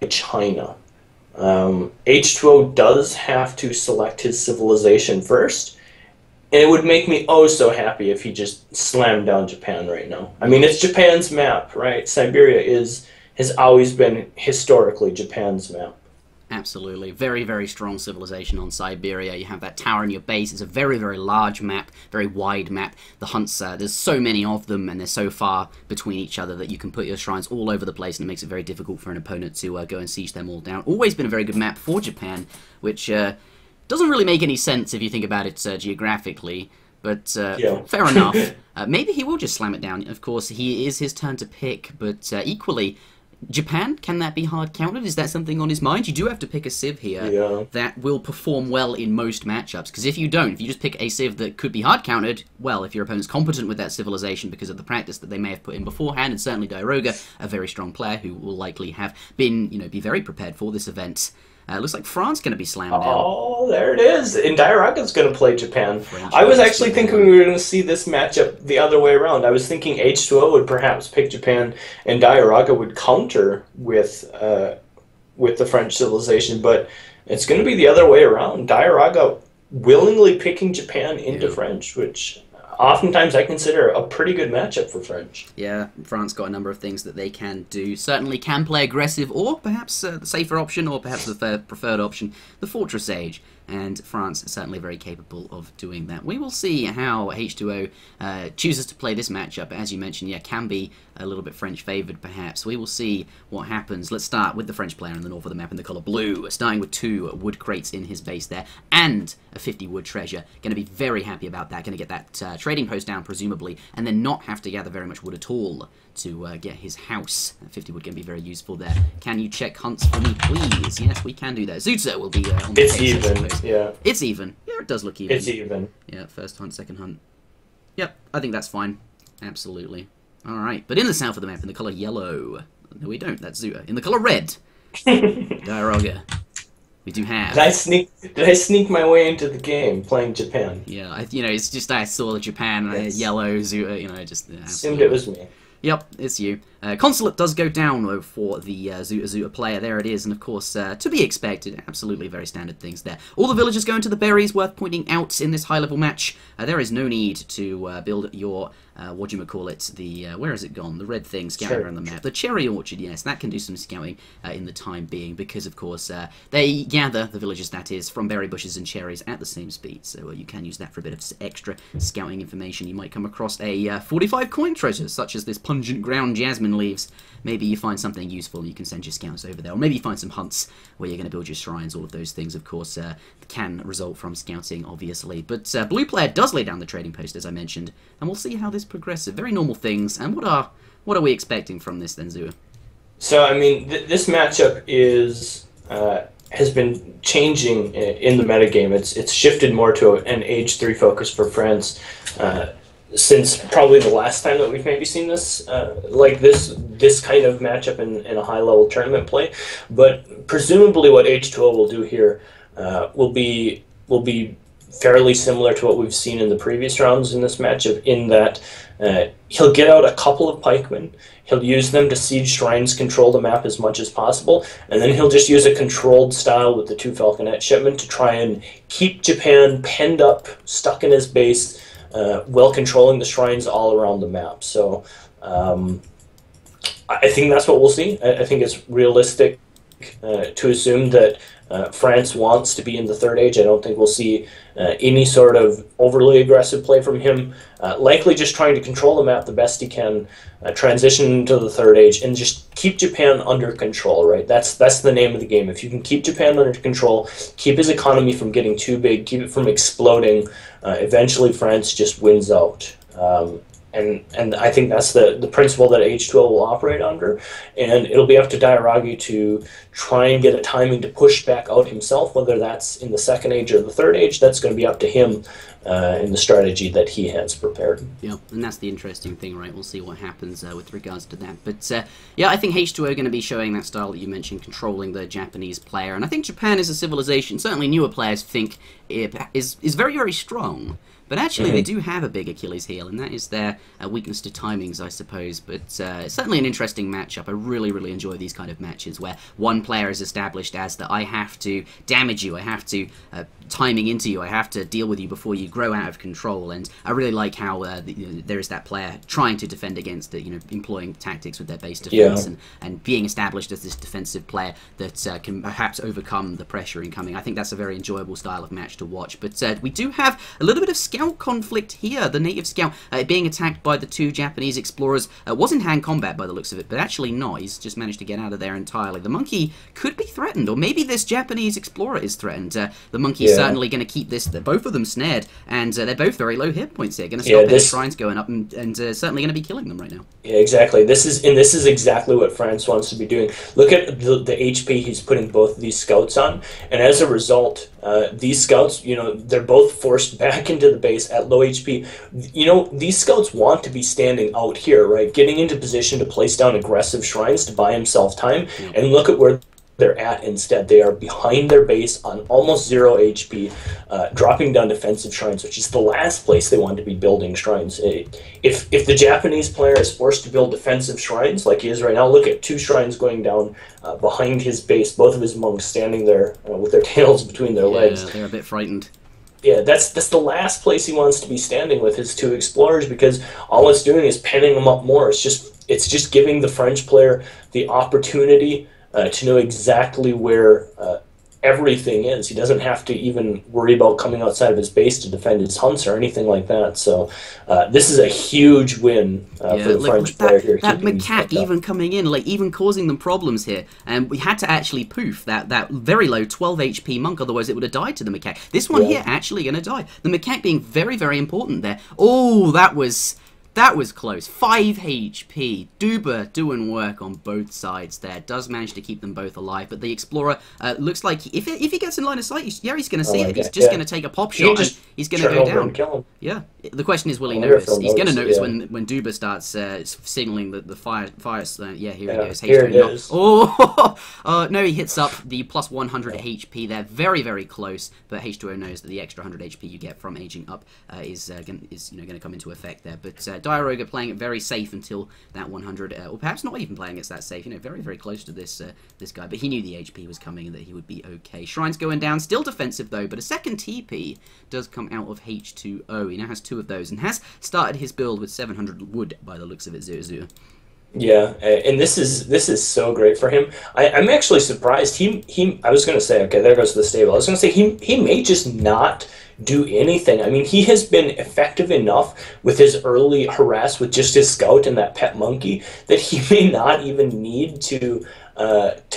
China. H2O does have to select his civilization first. And it would make me oh so happy if he just slammed down Japan right now. I mean, it's Japan's map, right? Siberia has always been historically Japan's map. Absolutely. Very, very strong civilization on Siberia. You have that tower in your base. It's a very, very large map, very wide map. The hunts, there's so many of them, and they're so far between each other that you can put your shrines all over the place, and it makes it very difficult for an opponent to go and siege them all down. Always been a very good map for Japan, which doesn't really make any sense if you think about it geographically, But Yeah. fair enough. Maybe he will just slam it down. Of course, he is his turn to pick, but equally, Japan, can that be hard countered? Is that something on his mind? You do have to pick a civ here that will perform well in most matchups, because if you don't, if you just pick a civ that could be hard countered, well, if your opponent's competent with that civilization because of the practice that they may have put in beforehand, and certainly Diarouga, a very strong player who will likely have been, be very prepared for this event. Looks like France going to be slammed down. Oh, there it is. And Diaraga's going to play Japan. I was actually thinking we were going to see this matchup the other way around. I was thinking H2O would perhaps pick Japan and Diaraga would counter with the French civilization, but it's going to be the other way around. Diaraga willingly picking Japan into French, which oftentimes I consider a pretty good matchup for French. Yeah, France got a number of things that they can do. Certainly can play aggressive, or perhaps the safer option, or perhaps the preferred option, the Fortress Age. And France is certainly very capable of doing that. We will see how H2O chooses to play this matchup. As you mentioned, yeah, can be a little bit French-favoured, perhaps. We will see what happens. Let's start with the French player in the north of the map in the colour blue, starting with 2 wood crates in his base there, and a 50 wood treasure. Going to be very happy about that. Going to get that trading post down, presumably, and then not have to gather very much wood at all to get his house. 50 wood going to be very useful there. Can you check hunts for me, please? Yes, we can do that. Zuter will be on the It's even, yeah. It's even. Yeah, it does look even. It's even. Yeah, first hunt, second hunt. Yep, I think that's fine. Absolutely. Alright, but in the south of the map, in the colour yellow. No, we don't. That's Zuter. In the colour red. Diarouga. We do have. Did I sneak my way into the game playing Japan? Yeah, it's just I saw the Japan, yellow, Zuter, just... Assumed it was me. Yep, it's you. Consulate does go down, though, for the Zuter player. There it is, and of course, to be expected. Absolutely very standard things there. All the villagers go into the berries, worth pointing out in this high-level match. There is no need to build your, where has it gone? The red thing scouting around the map. The cherry orchard, yes, that can do some scouting in the time being, because, of course, they gather, the villagers, that is, from berry bushes and cherries at the same speed, so you can use that for a bit of extra scouting information. You might come across a 45 coin treasure, such as this pungent ground jasmine leaves. Maybe you find something useful and you can send your scouts over there, or maybe you find some hunts where you're going to build your shrines. All of those things, of course, can result from scouting, obviously. But blue player does lay down the trading post, as I mentioned, and we'll see how this progresses. Very normal things. And what are we expecting from this then, Zuter? So I mean, this matchup has been changing in the metagame. It's shifted more to an Age 3 focus for France. Since probably the last time that we've maybe seen this, like this kind of matchup in a high-level tournament play. But presumably what H2O will do here will be fairly similar to what we've seen in the previous rounds in this matchup, in that he'll get out a couple of pikemen, he'll use them to siege shrines, control the map as much as possible, and then he'll just use a controlled style with the 2 falconet shipment to try and keep Japan penned up, stuck in his base, while controlling the shrines all around the map. So I think that's what we'll see. I think it's realistic to assume that France wants to be in the 3rd age. I don't think we'll see any sort of overly aggressive play from him. Likely just trying to control the map the best he can, transition to the 3rd age, and just keep Japan under control, right? That's the name of the game. If you can keep Japan under control, keep his economy from getting too big, keep it from exploding, eventually France just wins out. And I think that's the principle that H2O will operate under, and it'll be up to Diarouga to try and get a timing to push back out himself, whether that's in the 2nd age or the 3rd age. That's going to be up to him in the strategy that he has prepared. Yeah, and that's the interesting thing, right? We'll see what happens with regards to that. But yeah, I think H2O are going to be showing that style that you mentioned, controlling the Japanese player, and I think Japan is a civilization, certainly newer players think it is very, very strong. But actually, they do have a big Achilles heel, and that is their weakness to timings, I suppose. But it's certainly an interesting matchup. I really, really enjoy these kind of matches where one player is established as that I have to damage you, I have to timing into you, I have to deal with you before you grow out of control. And I really like how there is that player trying to defend against it, employing tactics with their base defense, and being established as this defensive player that can perhaps overcome the pressure incoming. I think that's a very enjoyable style of match to watch. But we do have a little bit of scout conflict here. The native scout being attacked by the 2 Japanese explorers was in hand combat by the looks of it, but actually not. He's just managed to get out of there entirely. The monkey could be threatened, or maybe this Japanese explorer is threatened. The monkey is certainly going to keep this. Both of them snared, and they're both very low hit points here. Going to stop any shrines going up, and certainly going to be killing them right now. Yeah, exactly. This is exactly what France wants to be doing. Look at the HP he's putting both of these scouts on, and as a result, these scouts, they're both forced back into the base at low HP. These scouts want to be standing out here, right? Getting into position to place down aggressive shrines to buy himself time, and look at where they're at instead. They are behind their base on almost 0 HP, dropping down defensive shrines, which is the last place they want to be building shrines. If the Japanese player is forced to build defensive shrines like he is right now, look at 2 shrines going down behind his base, both of his monks standing there with their tails between their legs. They're a bit frightened. Yeah, that's the last place he wants to be standing with his 2 explorers, because all it's doing is penning them up more. It's just giving the French player the opportunity to know exactly where everything is. He doesn't have to even worry about coming outside of his base to defend his hunts or anything like that. So this is a huge win for the French player here. That macaque even coming in, even causing them problems here. And we had to actually poof that very low 12 HP monk, otherwise it would have died to the macaque. This one here actually going to die. The macaque being very, very important there. Oh, that was close. 5 HP. Duba doing work on both sides there. Does manage to keep them both alive. But the Explorer looks like if he gets in line of sight, he's going to see it. He's just going to take a pop shot and he's going to go down. Kill him. Yeah. The question is, will he notice? He's going to notice when Duba starts signaling the fire. Yeah, here he goes. Here it is. Oh, no, he hits up the plus 100 HP there. Very, very close. But H2O knows that the extra 100 HP you get from aging up is going to come into effect there. But Diarouga playing it very safe until that 100, or perhaps not even playing it that safe. Very, very close to this guy. But he knew the HP was coming and that he would be okay. Shrines going down, still defensive though. But a second TP does come out of H2O. He now has 2 of those and has started his build with 700 wood by the looks of it. Zero. Yeah, and this is so great for him. I'm actually surprised. I was going to say, okay, there goes the stable. I was going to say he may just not do anything. I mean, he has been effective enough with his early harass with just his scout and that pet monkey that he may not even need to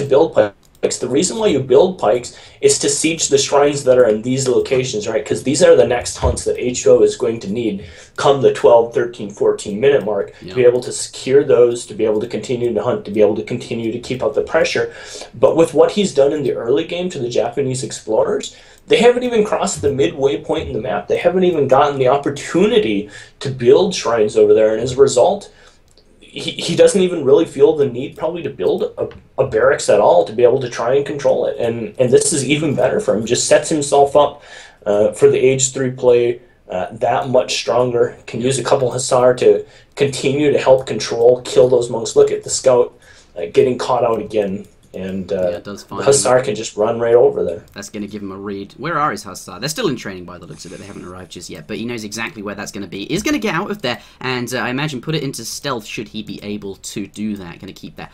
build pikes. The reason why you build pikes is to siege the shrines that are in these locations, right? Because these are the next hunts that H2O is going to need come the 12, 13, 14 minute mark to be able to secure those, to be able to continue to hunt, to be able to continue to keep up the pressure. But with what he's done in the early game to the Japanese explorers, they haven't even crossed the midway point in the map. They haven't even gotten the opportunity to build shrines over there, and as a result, he doesn't even really feel the need probably to build a barracks at all to be able to try and control it. And this is even better for him. Just sets himself up for the age 3 play that much stronger. Can use a couple Hussar to continue to help control, kill those monks. Look at the scout getting caught out again. And Hussar can just run right over there. That's going to give him a read. Where are his Hussar? They're still in training by the looks of it. They haven't arrived just yet, but he knows exactly where that's going to be. He's going to get out of there, and I imagine put it into stealth should he be able to do that. Going to keep that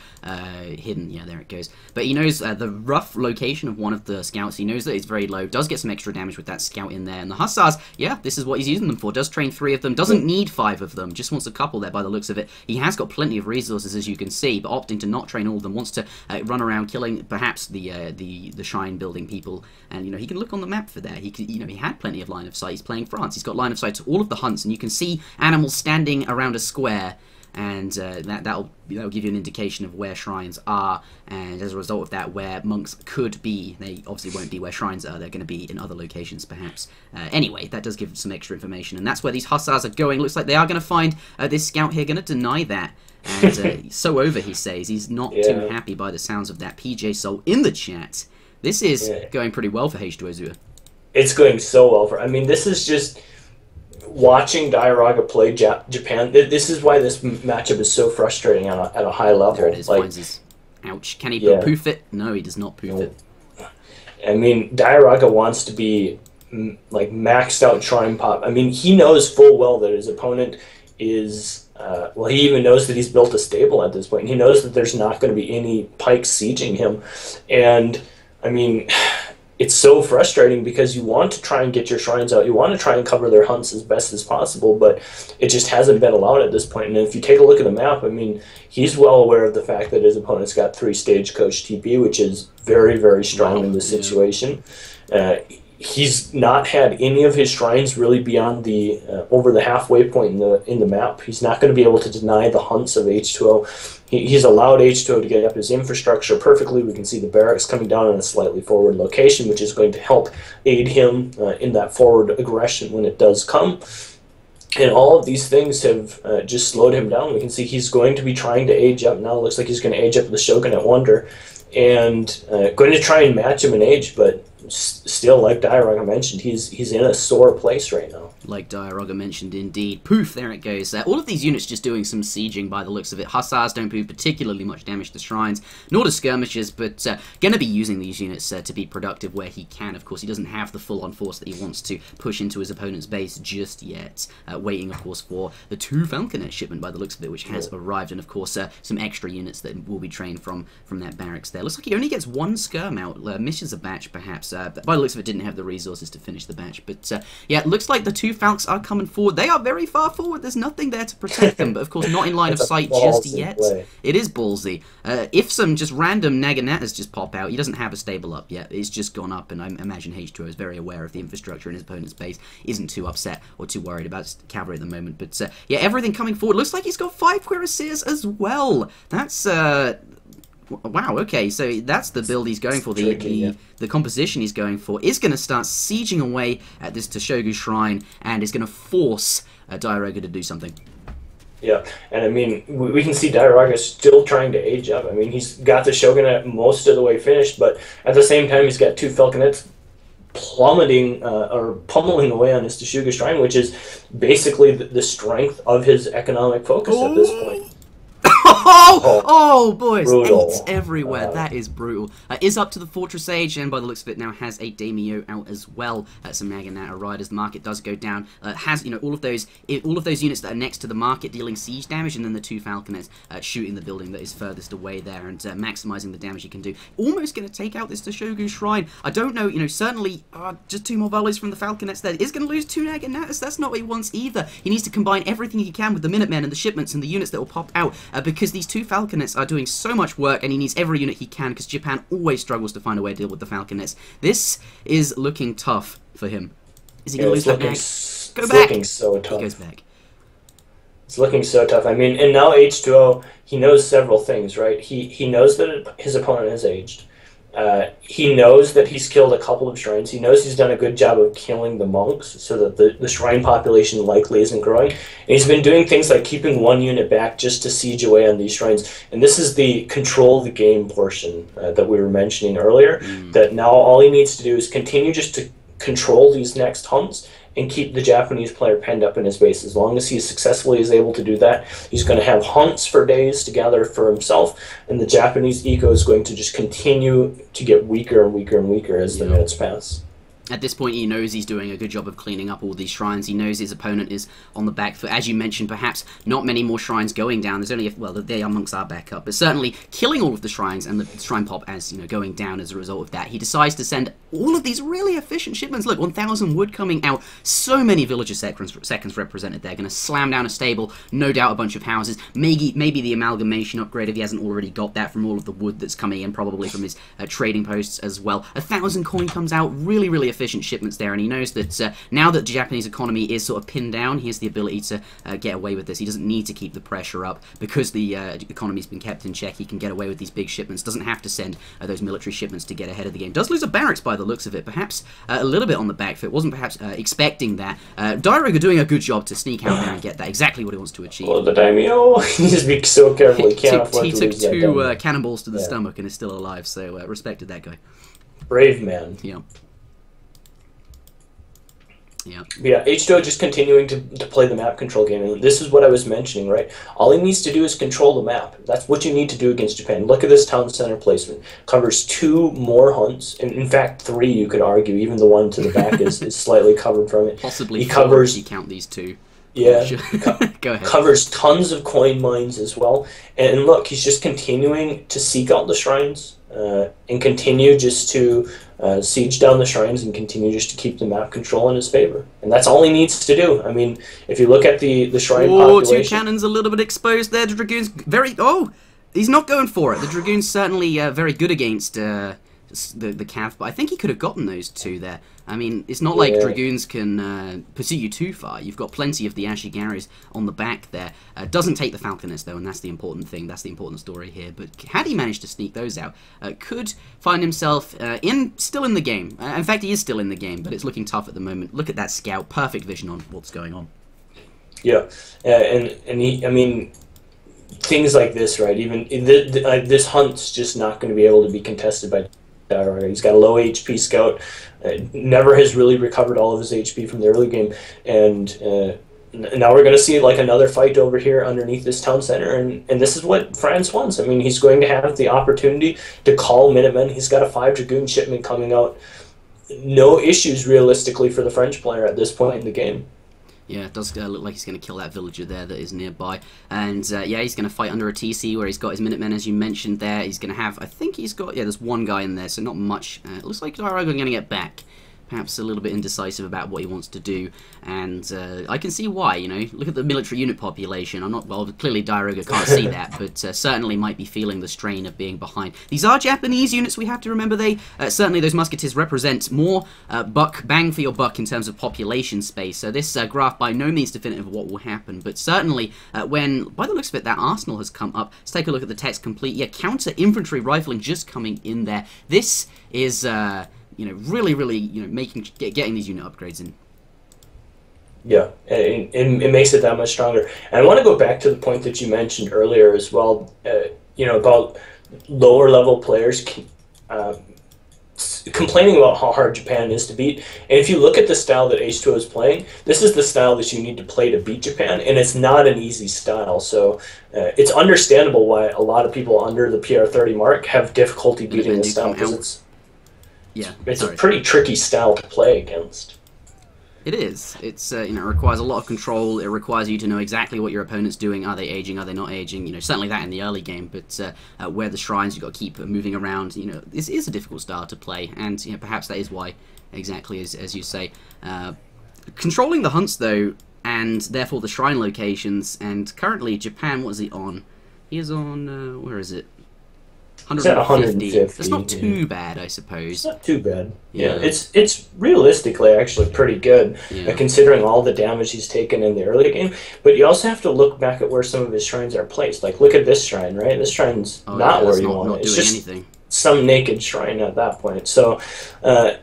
hidden. Yeah, there it goes. But he knows the rough location of one of the scouts. He knows that it's very low. Does get some extra damage with that scout in there. And the Hussars, yeah, this is what he's using them for. Does train 3 of them. Doesn't need 5 of them. Just wants a couple there by the looks of it. He has got plenty of resources, as you can see, but opting to not train all of them. Wants to run around killing perhaps the shrine building people, and he can look on the map for that. He had plenty of line of sight. He's playing France. He's got line of sight to all of the hunts, and you can see animals standing around a square, and that'll give you an indication of where shrines are, and as a result of that, where monks could be. They obviously won't be where shrines are. They're going to be in other locations, perhaps. Anyway, that does give some extra information, and that's where these Hussars are going. Looks like they are going to find this scout here. Going to deny that. And so over, he says. He's not too happy by the sounds of that. PJ Soul in the chat. This is going pretty well for H2O. It's going so well for... I mean, this is just... Watching Diarouga play Japan, this is why this matchup is so frustrating at a high level. There it is. Finds his... Ouch. Can he poof it? No, he does not poof it. I mean, Diarouga wants to be maxed out shrine pop. I mean, he knows full well that his opponent is... well, he even knows that he's built a stable at this point. And he knows that there's not going to be any pikes sieging him. And, I mean, it's so frustrating because you want to try and get your shrines out, you want to try and cover their hunts as best as possible, but it just hasn't been allowed at this point. And if you take a look at the map, I mean, he's well aware of the fact that his opponent's got 3 Stagecoach TP, which is very, very strong in this situation. He's not had any of his shrines really beyond the over the halfway point in the map. He's not going to be able to deny the hunts of H2O. He's allowed H2O to get up his infrastructure perfectly. We can see the barracks coming down in a slightly forward location, which is going to help aid him in that forward aggression when it does come. And all of these things have just slowed him down. We can see he's going to be trying to age up now. It looks like he's going to age up the Shogunate Wonder and going to try and match him in age, but still, like Diarouga mentioned, he's in a sore place right now. Like Diarouga mentioned, indeed. Poof, there it goes. All of these units just doing some sieging by the looks of it. Hussars don't do particularly much damage to shrines, nor to skirmishers, but going to be using these units to be productive where he can. Of course, he doesn't have the full-on force that he wants to push into his opponent's base just yet. Waiting, of course, for the 2 Falconet shipment by the looks of it, which has arrived, and of course, some extra units that will be trained from that barracks there. Looks like he only gets 1 skirm out, misses a batch, perhaps. By the looks of it, didn't have the resources to finish the batch, but yeah, it looks like the 2 Falcons are coming forward. They are very far forward. There's nothing there to protect them, but of course not in line of sight just yet. It is ballsy. If some just random Naganatas just pop out, he doesn't have a stable up yet. It's just gone up, and I imagine H2O is very aware of the infrastructure in his opponent's base, isn't too upset or too worried about cavalry at the moment. But yeah, everything coming forward. Looks like he's got 5 cuirassiers as well. That's wow, okay, so that's the build he's going for. The composition he's going for is going to start sieging away at this Toshogu Shrine and is going to force Diarouga to do something. Yeah, and I mean, we can see Diarouga still trying to age up. I mean, he's got the Shogunate most of the way finished, but at the same time, he's got 2 Falconets plummeting or pummeling away on his Toshogu Shrine, which is basically the strength of his economic focus at this point. Oh, boys, brutal. 8s everywhere. That is brutal. Is up to the Fortress Age, and by the looks of it now has a Daimyo out as well. Some Naginata Riders. The market does go down. Has, you know, all of those units that are next to the market dealing siege damage, and then the 2 Falconets shooting the building that is furthest away there and maximizing the damage he can do. Almost going to take out this Toshogu Shrine. I don't know, you know, certainly just 2 more volleys from the Falconets there. Is going to lose 2 Naganatas. That's not what he wants either. He needs to combine everything he can with the Minutemen and the shipments and the units that will pop out because these 2 Falconets are doing so much work, and he needs every unit he can because Japan always struggles to find a way to deal with the Falconets. This is looking tough for him. Is he going to lose that back? Go back! Looking so tough. He goes back. It's looking so tough. I mean, and now H2O, he knows several things, right? He knows that his opponent has aged. He knows that he's killed a couple of shrines. He knows he's done a good job of killing the monks so that the shrine population likely isn't growing. And he's been doing things like keeping 1 unit back just to siege away on these shrines. And this is the control the game portion that we were mentioning earlier, that now all he needs to do is continue just to control these next hunts and keep the Japanese player penned up in his base. As long as he successfully is able to do that, he's going to have hunts for days together for himself, and the Japanese eco is going to just continue to get weaker and weaker and weaker as the minutes pass. At this point, he knows he's doing a good job of cleaning up all these shrines. He knows his opponent is on the back foot. As you mentioned, perhaps not many more shrines going down. There's only, well, the monks are back up, but certainly killing all of the shrines and the shrine pop as, you know, going down as a result of that. He decides to send all of these really efficient shipments. Look, 1,000 wood coming out. So many villager seconds represented there. Going to slam down a stable, no doubt a bunch of houses. Maybe the amalgamation upgrade if he hasn't already got that from all of the wood that's coming in, probably from his trading posts as well. 1,000 coin comes out. Really, really efficient shipments there, and he knows that now that the Japanese economy is sort of pinned down, he has the ability to get away with this. He doesn't need to keep the pressure up because the economy's been kept in check. He can get away with these big shipments, doesn't have to send those military shipments to get ahead of the game. Does lose a barracks by the looks of it, perhaps a little bit on the back foot. Wasn't perhaps expecting that. Diarouga doing a good job to sneak out there and get that, exactly what he wants to achieve. Well, the Daimyo, he just be so careful. He can't afford to lose that. He took 2 cannonballs to the stomach and is still alive, so respected that guy. Brave man. Yeah. Yeah, H2O just continuing to play the map control game. And this is what I was mentioning, right? All he needs to do is control the map. That's what you need to do against Japan. Look at this town center placement. Covers 2 more hunts. And in fact, 3, you could argue. Even the one to the back is slightly covered from it. Possibly he 4 covers, if you count these 2. Yeah. Go ahead. Covers tons of coin mines as well. And look, he's just continuing to seek out the shrines. and continue just to siege down the shrines and continue just to keep the map control in his favor. And that's all he needs to do. I mean, if you look at the shrine population... Two cannons a little bit exposed there. The Dragoons very... Oh! He's not going for it. The Dragoon's certainly very good against the Cav, but I think he could have gotten those two there. I mean, it's not like Dragoons can pursue you too far. You've got plenty of the Ashigaris on the back there. Doesn't take the Falconets, though, and that's the important thing. That's the important story here. But had he managed to sneak those out, could find himself still in the game. In fact, he is still in the game, but it's looking tough at the moment. Look at that scout. Perfect vision on what's going on. Yeah, and he, I mean... things like this, right? Even this hunt's just not going to be able to be contested by Diarouga. He's got a low HP scout, never has really recovered all of his HP from the early game, and now we're going to see like another fight over here underneath this town center, and this is what France wants. I mean, he's going to have the opportunity to call Minutemen. He's got a 5 Dragoon shipment coming out. No issues realistically for the French player at this point in the game. Yeah, it does look like he's going to kill that villager there that is nearby. And, yeah, he's going to fight under a TC where he's got his Minutemen, as you mentioned there. He's going to have, I think he's got, yeah, there's one guy in there, so not much. It looks like Diarouga going to get back. Perhaps a little bit indecisive about what he wants to do, and I can see why, you know. Look at the military unit population. I'm not, well, clearly Diarouga can't see that, but certainly might be feeling the strain of being behind. These are Japanese units, we have to remember. They, certainly those musketeers represent more bang for your buck in terms of population space, so this graph by no means definitive of what will happen, but certainly when, by the looks of it, that arsenal has come up. Let's take a look at the text complete. Yeah, counter-infantry rifling just coming in there. This is... you know, really, you know, getting these unit upgrades in. Yeah, it makes it that much stronger. And I want to go back to the point that you mentioned earlier as well, you know, about lower level players complaining about how hard Japan is to beat. And if you look at the style that H2O is playing, this is the style that you need to play to beat Japan, and it's not an easy style. So it's understandable why a lot of people under the PR30 mark have difficulty beating this style, because it's a pretty tricky style to play against. It is. It's you know, it requires a lot of control. It requires you to know exactly what your opponent's doing. Are they aging? Are they not aging? You know, certainly that in the early game. But where the shrines, you've got to keep moving around. You know, this is a difficult style to play, and you know, perhaps that is why, exactly as you say, controlling the hunts though, and therefore the shrine locations. And currently, Japan, what is he on? He is on where is it? 150. That's not too bad, I suppose. It's not too bad. Yeah, it's realistically actually pretty good, considering all the damage he's taken in the early game. But you also have to look back at where some of his shrines are placed. Like, look at this shrine, right? This shrine's not where you want it. It's just anything. Some naked shrine at that point. So,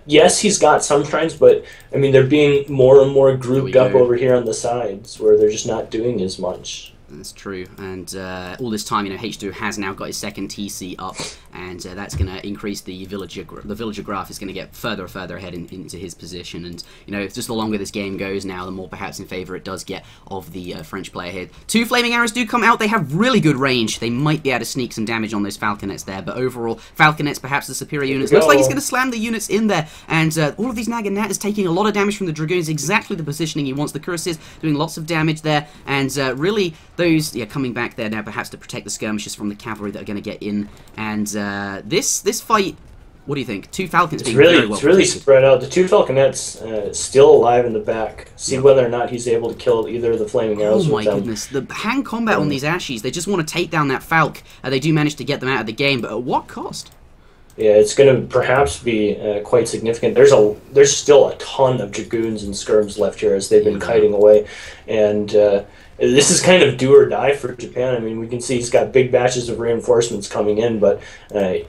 yes, he's got some shrines, but, I mean, they're being more and more grouped up over here on the sides, where they're just not doing as much. That's true, and all this time, you know, H2 has now got his second TC up, and that's going to increase the villager graph is going to get further and further ahead into his position, and, you know, just the longer this game goes now, the more perhaps in favour it does get of the French player here. 2 flaming arrows do come out. They have really good range. They might be able to sneak some damage on those Falconets there, but overall, Falconets, perhaps the superior units. Looks like he's going to slam the units in there, and all of these Naginat is taking a lot of damage from the Dragoons, exactly the positioning he wants. The Cuirassiers doing lots of damage there, and really... those, coming back there now perhaps to protect the skirmishers from the cavalry that are going to get in. And this fight, what do you think? 2 Falcons being very well really spread out. The 2 Falconets still alive in the back. See whether or not he's able to kill either of the flaming arrows. Oh my goodness. The hand combat on these Ashies, they just want to take down that Falc. They do manage to get them out of the game, but at what cost? Yeah, it's going to perhaps be quite significant. There's still a ton of Dragoons and Skirms left here as they've been kiting away. And... this is kind of do or die for Japan. I mean, we can see he's got big batches of reinforcements coming in, but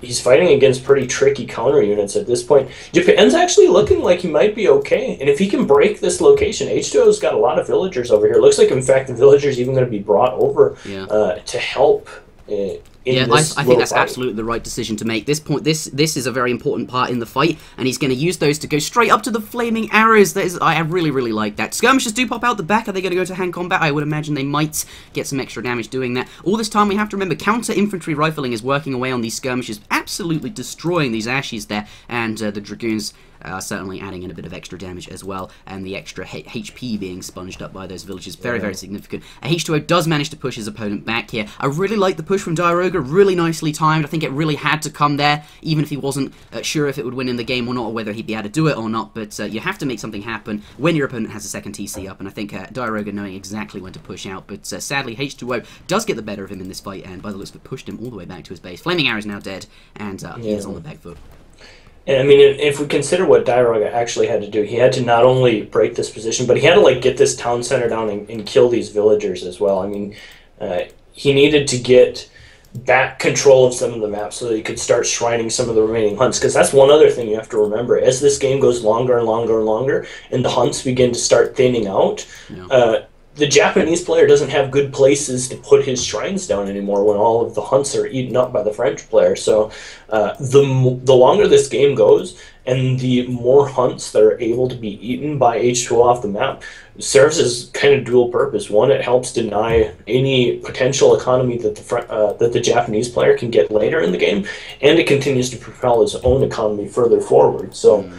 he's fighting against pretty tricky counter units at this point. Japan's actually looking like he might be okay, and if he can break this location, H2O's got a lot of villagers over here. It looks like, in fact, the villagers even going to be brought over to help. I think that's absolutely the right decision to make. This is a very important part in the fight, and he's going to use those to go straight up to the flaming arrows. I really like that. Skirmishers do pop out the back. Are they going to go to hand combat? I would imagine they might get some extra damage doing that. All this time, we have to remember, counter-infantry rifling is working away on these skirmishers, absolutely destroying these Ashies there, and the Dragoons certainly adding in a bit of extra damage as well, and the extra HP being sponged up by those villagers, very, very significant. H2O does manage to push his opponent back here. I really like the push from Diarouga, really nicely timed. I think it really had to come there, even if he wasn't sure if it would win in the game or not, or whether he'd be able to do it or not, but you have to make something happen when your opponent has a second TC up, and I think Diarouga knowing exactly when to push out, but sadly H2O does get the better of him in this fight, and by the looks of it, pushed him all the way back to his base. Flaming Arrow is now dead, and he is on the back foot. And I mean, if we consider what Diarouga actually had to do, he had to not only break this position, but he had to like get this town center down and kill these villagers as well. I mean, he needed to get back control of some of the maps so that he could start shrining some of the remaining hunts, because that's one other thing you have to remember. As this game goes longer and longer and longer, and the hunts begin to start thinning out, the Japanese player doesn't have good places to put his shrines down anymore when all of the hunts are eaten up by the French player. So the longer this game goes, and the more hunts that are able to be eaten by H2O off the map, serves as kind of dual purpose. One, it helps deny any potential economy that the Japanese player can get later in the game, and it continues to propel his own economy further forward. So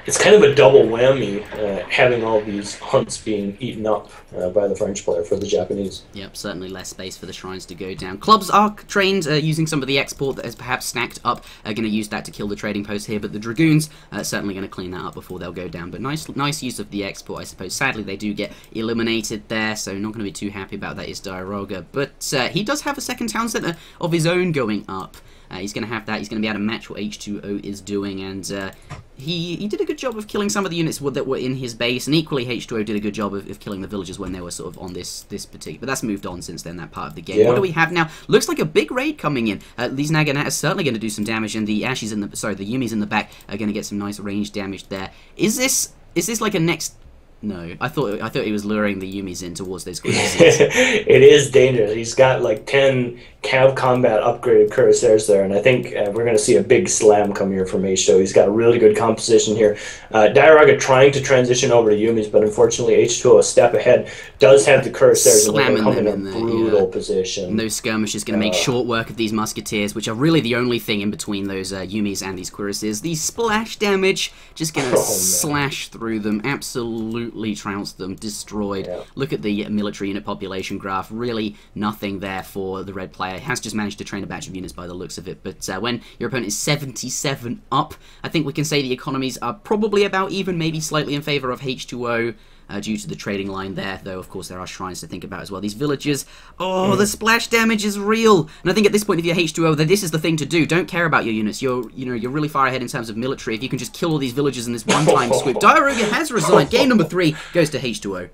it's kind of a double whammy, having all these hunts being eaten up by the French player for the Japanese. Yep, certainly less space for the shrines to go down. Clubs are trained using some of the export that is perhaps stacked up, are going to use that to kill the trading post here, but the Dragoons are certainly going to clean that up before they'll go down. But nice use of the export, I suppose. Sadly, they do get eliminated there, so not going to be too happy about that is Diarouga. But he does have a second town center of his own going up. He's going to have that. He's going to be able to match what H2O is doing, and he did a good job of killing some of the units that were in his base, and equally H2O did a good job of killing the villagers when they were sort of on this particular. But that's moved on since then, that part of the game. What do we have now? Looks like a big raid coming in. These Naginata are certainly going to do some damage, and the Ashies in the the Yumis in the back are going to get some nice range damage there. Is this like a next? No, I thought he was luring the Yumis in towards those corpses. It is dangerous. He's got like 10 Cav Combat upgraded Cuirassiers there, and I think we're going to see a big slam come here from H2O. He's got a really good composition here. Diarouga trying to transition over to Yumis, but unfortunately H2O a step ahead does have the Cuirassiers and they're coming in a brutal position. And those skirmishes going to make short work of these Musketeers, which are really the only thing in between those Yumis and these Cuirassiers. The splash damage just going to slash through them, absolutely trounce them, destroyed. Look at the military unit population graph, really nothing there for the red player. Has just managed to train a batch of units by the looks of it, but when your opponent is 77 up, I think we can say the economies are probably about even, maybe slightly in favor of H2O, due to the trading line there, though of course there are shrines to think about as well. These villagers, the splash damage is real, and I think at this point if you're H2O, then this is the thing to do. Don't care about your units. You're really far ahead in terms of military if you can just kill all these villagers in this one-time swoop. Diarouga has resigned. Game number 3 goes to H2O.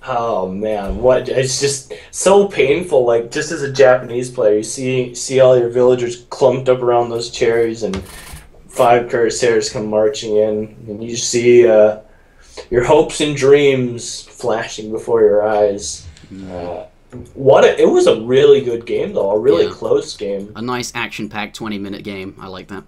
Oh man, it's just so painful. Like, just as a Japanese player, you see all your villagers clumped up around those cherries, and 5 Cuirassiers come marching in, and you see your hopes and dreams flashing before your eyes. It was a really good game though, a really close game. A nice action-packed 20-minute game. I like that.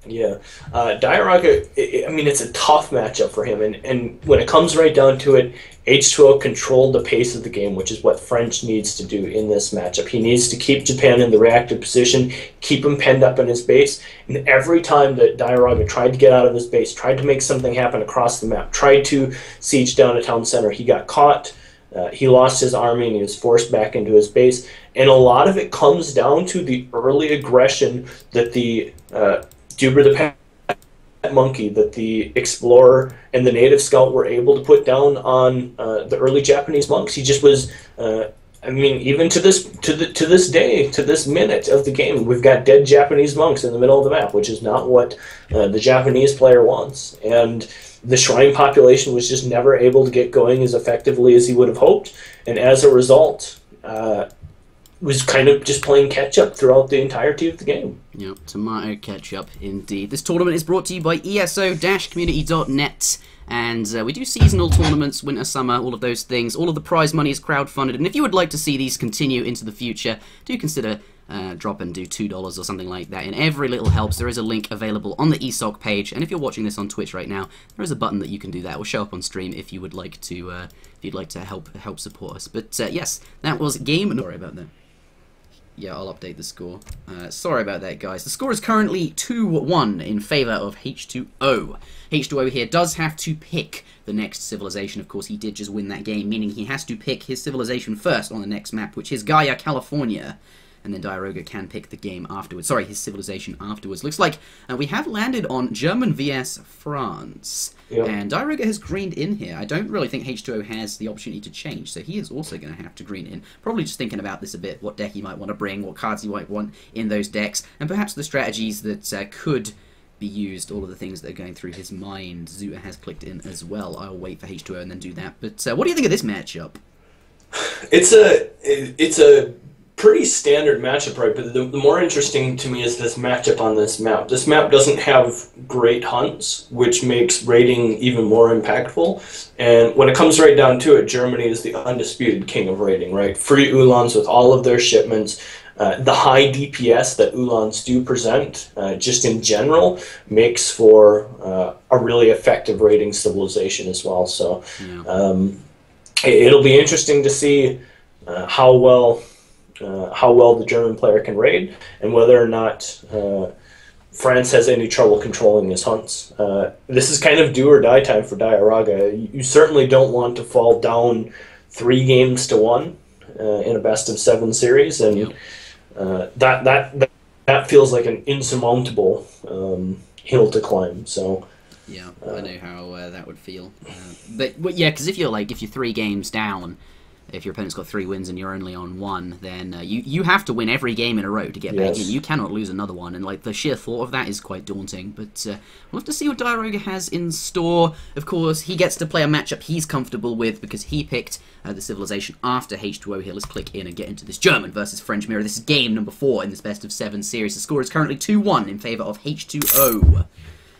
Yeah, Diarouga, I mean, it's a tough matchup for him, and when it comes right down to it, H2O controlled the pace of the game, which is what French needs to do in this matchup. He needs to keep Japan in the reactive position, keep him penned up in his base, and every time that Diarouga tried to get out of his base, tried to make something happen across the map, tried to siege down a town center, he got caught. He lost his army and he was forced back into his base, and a lot of it comes down to the early aggression that the Duber the Pet Monkey, that the Explorer and the Native Scout were able to put down on the early Japanese monks. He just was, I mean, even to this day, to this minute of the game, we've got dead Japanese monks in the middle of the map, which is not what the Japanese player wants. And the shrine population was just never able to get going as effectively as he would have hoped, and as a result, was kind of just playing catch-up throughout the entirety of the game. Yep, tomato ketchup indeed. This tournament is brought to you by ESO-community.net, and we do seasonal tournaments, winter, summer, all of those things. All of the prize money is crowdfunded, and if you would like to see these continue into the future, do consider drop and do $2 or something like that, and every little helps. There is a link available on the ESOC page, and if you're watching this on Twitch right now, there is a button that you can do that. It will show up on stream if you would like to help support us. But yes, that was game. Sorry about that. Yeah, I'll update the score. Sorry about that, guys. The score is currently 2-1 in favor of H2O. H2O here does have to pick the next civilization. Of course, he did just win that game, meaning he has to pick his civilization first on the next map, which is Gaia, California. And then Diarouga can pick the game afterwards. Sorry, his civilization afterwards. Looks like we have landed on German vs France. Yep. And Diarouga has greened in here. I don't really think H2O has the opportunity to change, so he is also going to have to green in. Probably just thinking about this a bit, what deck he might want to bring, what cards he might want in those decks, and perhaps the strategies that could be used, all of the things that are going through his mind. Zuter has clicked in as well. I'll wait for H2O and then do that. But what do you think of this matchup? It's a pretty standard matchup, right? But the more interesting to me is this matchup on this map. This map doesn't have great hunts, which makes raiding even more impactful. And when it comes right down to it, Germany is the undisputed king of raiding, right? Free Ulans with all of their shipments. The high DPS that Ulans do present, just in general, makes for a really effective raiding civilization as well. So it'll be interesting to see how well the German player can raid, and whether or not France has any trouble controlling his hunts. This is kind of do or die time for Diarouga. You certainly don't want to fall down 3-1 in a best-of-7 series, and that feels like an insurmountable hill to climb. So yeah, I know how that would feel. But yeah, because if you're 3 games down, if your opponent's got 3 wins and you're only on 1, then you have to win every game in a row to get back in. You cannot lose another one, and the sheer thought of that is quite daunting. But we'll have to see what Diarouga has in store. Of course, he gets to play a matchup he's comfortable with because he picked the civilization after H2O here. Let's click in and get into this German versus French mirror. This is game number 4 in this best-of-7 series. The score is currently 2-1 in favor of H2O.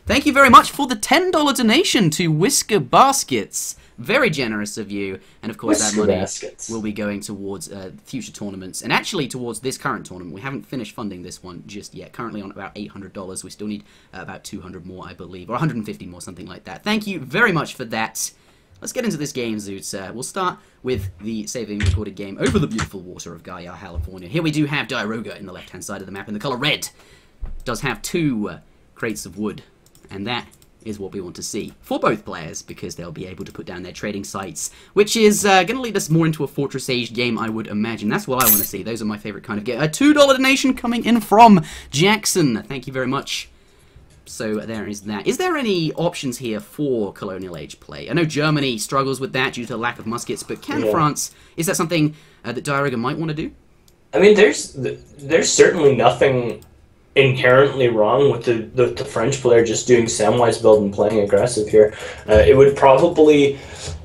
Thank you very much for the $10 donation to Whisker Baskets. Very generous of you, and of course that money will be going towards future tournaments, and actually towards this current tournament. We haven't finished funding this one just yet. Currently on about $800. We still need about 200 more, I believe, or 150 more, something like that. Thank you very much for that. Let's get into this game, Zoots. We'll start with the saving recorded game over the beautiful water of Gaia, California. Here we do have Diarouga in the left-hand side of the map in the color red. Does have 2 crates of wood, and that is what we want to see for both players, because they'll be able to put down their trading sites, which is going to lead us more into a Fortress Age game, I would imagine. That's what I want to see. Those are my favorite kind of game. A $2 donation coming in from Jackson. Thank you very much. So there is that. Is there any options here for Colonial Age play? I know Germany struggles with that due to lack of muskets, but can France, is that something that Diarouga might want to do? I mean, there's certainly nothing inherently wrong with the French player just doing Samwise build and playing aggressive here. It would probably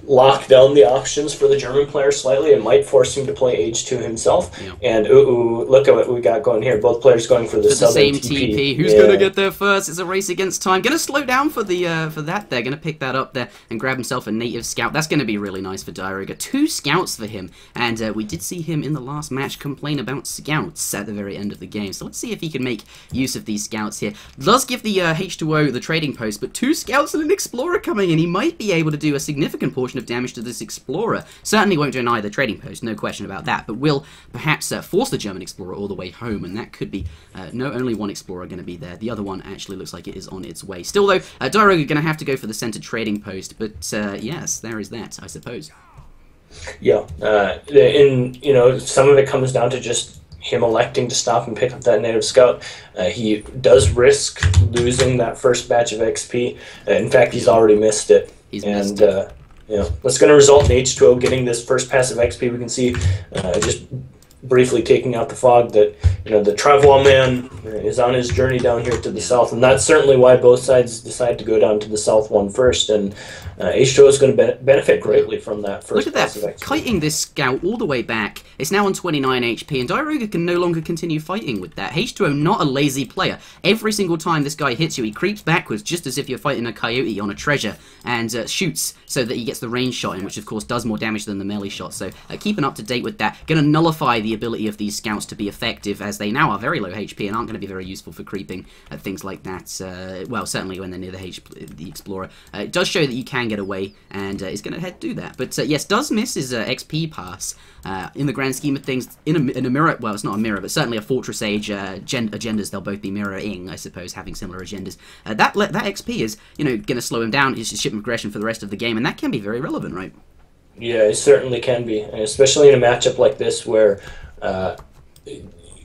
lock down the options for the German player slightly. It might force him to play H2 himself. Yeah. And look at what we got going here. Both players going for the same TP. Who's going to get there first? It's a race against time. Going to slow down for that. They're going to pick that up there and grab himself a native scout. That's going to be really nice for Diarouga. 2 scouts for him, and we did see him in the last match complain about scouts at the very end of the game. So let's see if he can make use of these scouts here. Does give the H2O the trading post, but 2 scouts and an explorer coming in. He might be able to do a significant portion of damage to this explorer. Certainly won't deny the trading post, no question about that, but will perhaps force the German explorer all the way home, and that could be no only one explorer going to be there. The other one actually looks like it is on its way. Still though, Diarouga going to have to go for the center trading post, but yes, there is that, I suppose. Yeah, and some of it comes down to just him electing to stop and pick up that native scout. He does risk losing that first batch of XP. In fact, he's already missed it. Missed it. That's going to result in H2O getting this first pass of XP. We can see just briefly taking out the fog that the Travois man is on his journey down here to the south, and that's certainly why both sides decide to go down to the south one first, and H2O is going to benefit greatly from that first Look at that, kiting this scout all the way back. It's now on 29 HP, and Diarouga can no longer continue fighting with that. H2O not a lazy player. Every single time this guy hits you, he creeps backwards just as if you're fighting a coyote on a treasure, and shoots so that he gets the range shot in, which of course does more damage than the melee shot. So keeping up to date with that. Going to nullify the ability of these scouts to be effective, as they now are very low HP and aren't going to be very useful for creeping at things like that. Well, certainly when they're near the explorer. It does show that you can can get away, and is going to head do that. But yes, does miss his XP pass. In the grand scheme of things, in a mirror, well, it's not a mirror, but certainly a Fortress Age agendas, they'll both be mirroring, I suppose, having similar agendas. That XP is, going to slow him down, his shipment progression for the rest of the game, and that can be very relevant, right? Yeah, it certainly can be, and especially in a matchup like this where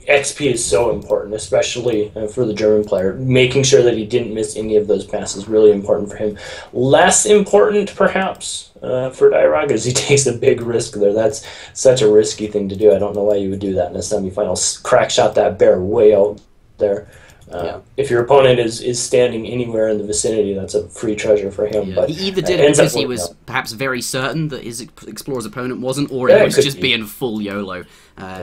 XP is so important, especially for the German player. Making sure that he didn't miss any of those passes, really important for him. Less important, perhaps, for Diarouga, is he takes a big risk there. That's such a risky thing to do. I don't know why you would do that in a semifinal. Crack shot that bear way out there. If your opponent is standing anywhere in the vicinity, that's a free treasure for him. Yeah. But he either did it because he was perhaps very certain that his Explorer's opponent wasn't, or he was just being full YOLO.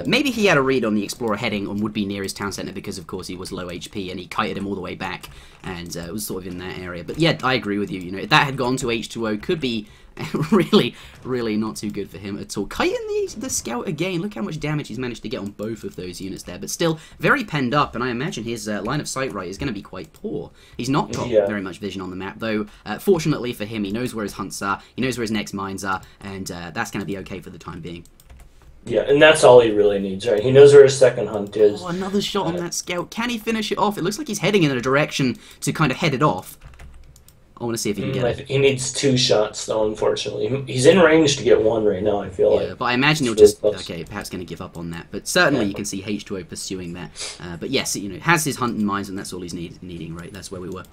Maybe he had a read on the Explorer heading and would be near his town centre because, of course, he was low HP and he kited him all the way back, and it was sort of in that area. But yeah, I agree with you. If that had gone to H2O, could be really, really not too good for him at all. Kiting the Scout again. Look how much damage he's managed to get on both of those units there. But still, very penned up, and I imagine his line of sight right is going to be quite poor. He's not got very much vision on the map, though. Fortunately for him, he knows where his hunts are, he knows where his next mines are, and that's going to be okay for the time being. Yeah, and that's all he really needs, right? He knows where his second hunt is. Oh, another shot on that Scout. Can he finish it off? It looks like he's heading in a direction to kind of head it off. I want to see if he can get it. He needs 2 shots, though, unfortunately. He's in range to get 1 right now, I feel like. Yeah, but I imagine he'll just... Okay, perhaps going to give up on that. But certainly you can see H2O pursuing that. But yes, has his hunt in mind, and that's all he's needing, right? That's where we were.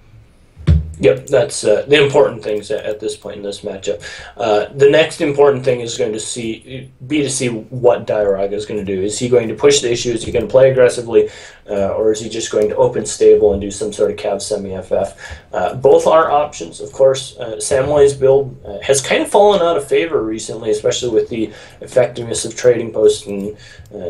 Yep, that's the important things at this point in this matchup. The next important thing is going to be to see what Diarouga is going to do. Is he going to push the issue? Is he going to play aggressively? Or is he just going to open stable and do some sort of Cav semi-FF? Both are options, of course. Samway's build has kind of fallen out of favor recently, especially with the effectiveness of trading posts and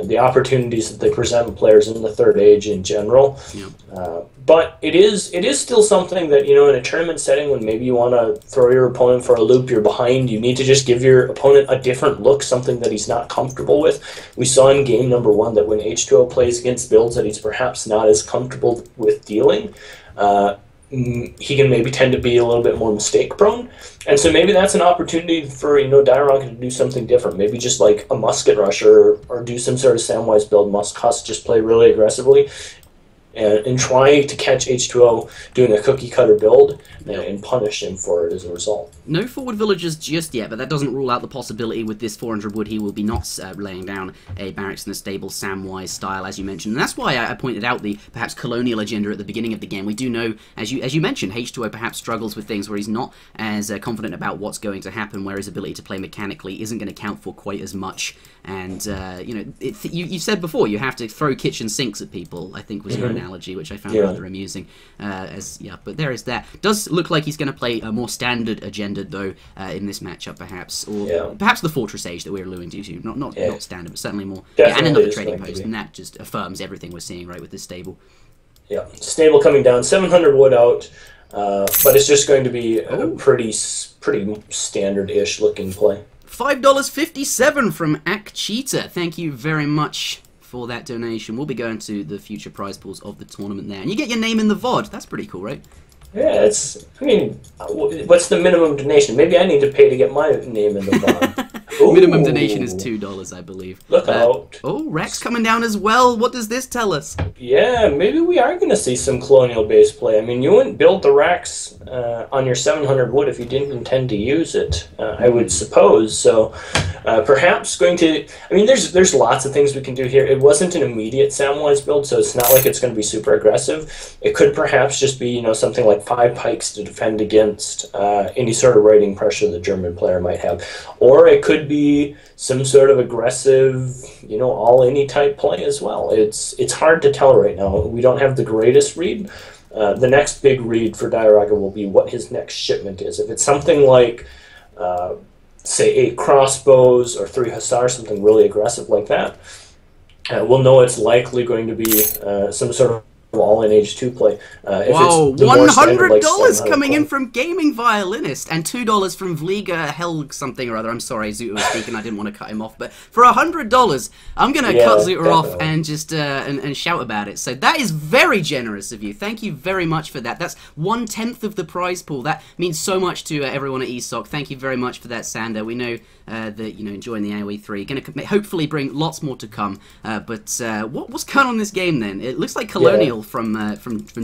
the opportunities that they present players in the third age in general. Yep. But it is still something that, in a tournament setting when maybe you want to throw your opponent for a loop, you're behind, you need to just give your opponent a different look, something that he's not comfortable with. We saw in game number 1 that when H2O plays against builds that he's perhaps not as comfortable with dealing, he can maybe tend to be a little bit more mistake prone. And so maybe that's an opportunity for, Diarouga to do something different. Maybe just like a musket rusher or do some sort of Samwise build, Husk, just play really aggressively. And try to catch H2O doing a cookie cutter build and punish him for it as a result. No forward villagers just yet, but that doesn't rule out the possibility with this 400 wood he will be not laying down a barracks in a stable Samwise style, as you mentioned. And that's why I pointed out the perhaps colonial agenda at the beginning of the game. We do know, as you mentioned, H2O perhaps struggles with things where he's not as confident about what's going to happen, where his ability to play mechanically isn't going to count for quite as much. And, you said before, you have to throw kitchen sinks at people, I think was your analogy, which I found rather amusing. But there is that. Does look like he's going to play a more standard agenda, though, in this matchup, perhaps. Or perhaps the Fortress Age that we're alluding to. Not standard, but certainly more. And another trading post, and that just affirms everything we're seeing, right, with this stable. Yeah, stable coming down, 700 wood out, but it's just going to be a pretty standard-ish looking play. $5.57 from Cheetah. Thank you very much for that donation. We'll be going to the future prize pools of the tournament there. And you get your name in the VOD. That's pretty cool, right? Yeah, what's the minimum donation? Maybe I need to pay to get my name in the VOD. Minimum donation is $2, I believe. Look out. Oh, Rex coming down as well. What does this tell us? Yeah, maybe we are going to see some colonial-based play. I mean, you wouldn't build the Rex on your 700 wood if you didn't intend to use it, I would suppose. So perhaps going to... I mean, there's lots of things we can do here. It wasn't an immediate Samwise build, so it's not like it's going to be super aggressive. It could perhaps just be, something like 5 pikes to defend against any sort of raiding pressure the German player might have. Or it could be some sort of aggressive, all-any type play as well. It's hard to tell right now. We don't have the greatest read. The next big read for Diarouga will be what his next shipment is. If it's something like, say, 8 crossbows or 3 hussars, something really aggressive like that, we'll know it's likely going to be some sort of all-in H2 play. Whoa, $100 coming in from Gaming Violinist, and $2 from Vliga Hell something or other. I'm sorry, Zuter was speaking, I didn't want to cut him off, but for $100, I'm going to cut Zuter off and just and shout about it. So that is very generous of you. Thank you very much for that. That's 1/10 of the prize pool. That means so much to everyone at ESOC. Thank you very much for that, Sander. We know that, you know, enjoying the AoE 3. Going to hopefully bring lots more to come. But what's going on in this game then? It looks like Colonial from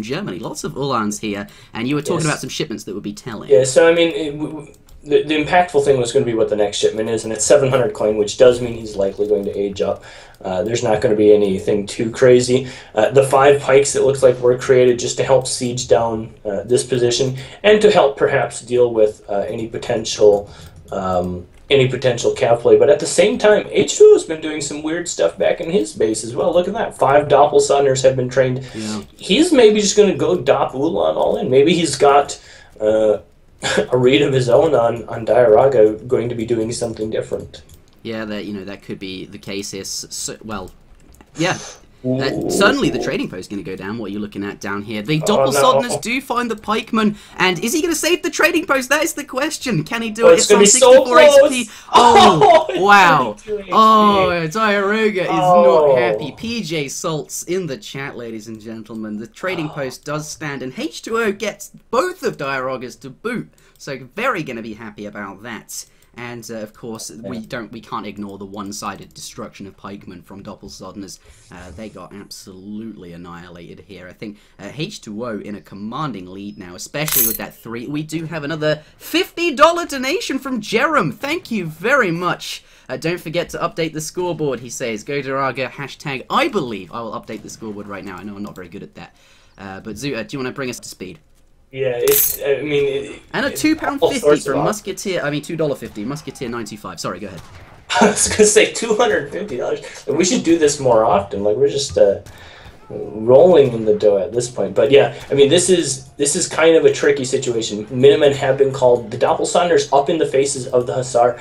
Germany. Lots of Ulans here, and you were talking about some shipments that would be telling. Yeah, so I mean, the impactful thing was going to be what the next shipment is, and it's 700 coin, which does mean he's likely going to age up. There's not going to be anything too crazy. The 5 pikes, it looks like, were created just to help siege down this position, and to help perhaps deal with any potential cav play. But at the same time, H2O has been doing some weird stuff back in his base as well. Look at that. 5 Doppelsonders have been trained. Yeah. He's maybe just going to go Dopp Ulan all in. Maybe he's got a read of his own on Diarouga, going to be doing something different. Yeah, that could be the case here. Well, yeah. Certainly the trading post is going to go down. What are you looking at down here? The Doppelsonders do find the pikeman, and is he going to save the trading post? That is the question. Can he do it? It's going to be so close. HP. Oh, wow. Oh, Diarouga is not happy. PJ Salts in the chat, ladies and gentlemen. The trading post does stand, and H2O gets both of Diarougas to boot. So very going to be happy about that. And of course, we can't ignore the one-sided destruction of pikemen from Doppelsonders. They got absolutely annihilated here. I think H2O in a commanding lead now, especially with that 3. We do have another $50 donation from Jerem. Thank you very much. Don't forget to update the scoreboard, he says. Go Diarouga, hashtag I believe. I will update the scoreboard right now. I know I'm not very good at that. But Zuter, do you want to bring us to speed? Yeah, I mean... And a £2.50 from Musketeer, $2.50, Musketeer 95. Sorry, go ahead. I was going to say $250. We should do this more often. Like, we're just rolling in the dough at this point. But yeah, I mean, this is kind of a tricky situation. Minutemen have been called. The Doppelsonders up in the faces of the Hussar.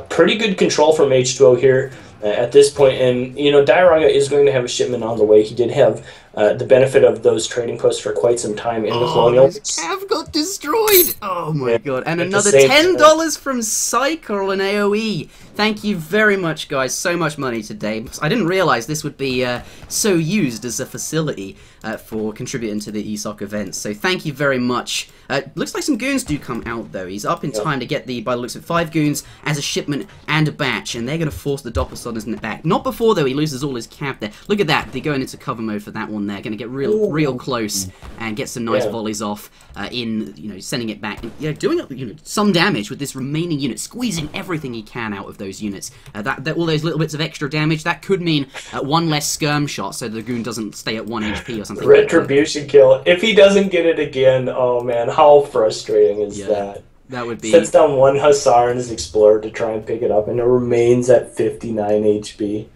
Pretty good control from H2O here at this point. And, you know, Diarouga is going to have a shipment on the way. He did have the benefit of those trading posts for quite some time in the Colonial. His cav got destroyed! Oh my god. And another $10 from Cycle and AoE. Thank you very much, guys. So much money today. I didn't realize this would be so used as a facility for contributing to the ESOC events. So thank you very much. Looks like some goons do come out, though. He's up in time to get by the looks of 5 goons as a shipment and a batch, and they're going to force the Doppelsonders in the back. Not before, though, he loses all his cav there. Look at that. They're going into cover mode for that one there. Going to get real close and get some nice volleys off sending it back. And, doing some damage with this remaining unit, squeezing everything he can out of those units. All those little bits of extra damage, that could mean 1 less skirm shot, so the goon doesn't stay at 1 HP or something. Retribution kill. If he doesn't get it again, oh man, how frustrating is that? That would be... Sets down 1 Hussar and his Explorer to try and pick it up, and it remains at 59 HP.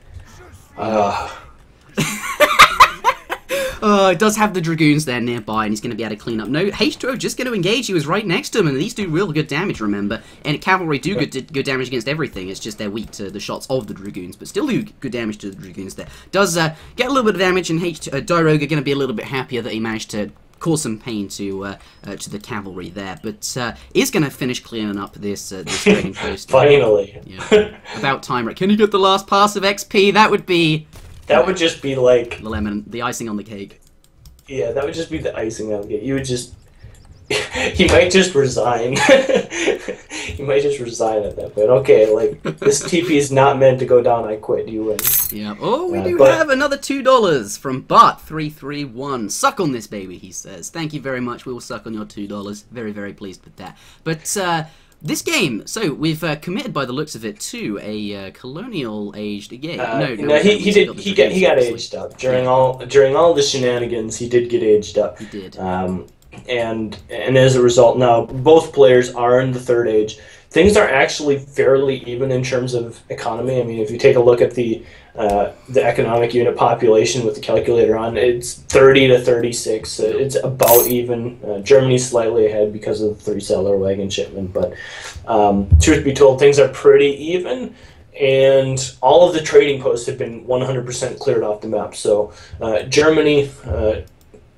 It does have the Dragoons there nearby, and he's going to be able to clean up. No, H2O just going to engage. He was right next to him, and these do real good damage, remember. And Cavalry do good damage against everything. It's just they're weak to the shots of the Dragoons, but still do good damage to the Dragoons there. Does get a little bit of damage, and Diarouga going to be a little bit happier that he managed to cause some pain to the Cavalry there, but is going to finish cleaning up this trading post. Finally. Yeah. About time, right? Can you get the last pass of XP? That would be... That would just be like... the lemon, the icing on the cake. Yeah, that would just be the icing on the cake. You would just... he might just resign. He might just resign at that point. Okay, like, this TP is not meant to go down, I quit, you win. Yeah. Oh, we do have another $2 from Bart331. Suck on this, baby, he says. Thank you very much. We will suck on your $2. Very, very pleased with that. But, this game, so we've committed by the looks of it to a colonial-aged game. He got aged up during all the shenanigans. He did get aged up. He did. And as a result, now both players are in the 3rd age. Things are actually fairly even in terms of economy. I mean, if you take a look at the economic unit population with the calculator on, it's 30 to 36. It's about even. Germany's slightly ahead because of the 3 settler wagon shipment, but truth be told, things are pretty even. And all of the trading posts have been 100% cleared off the map. So Germany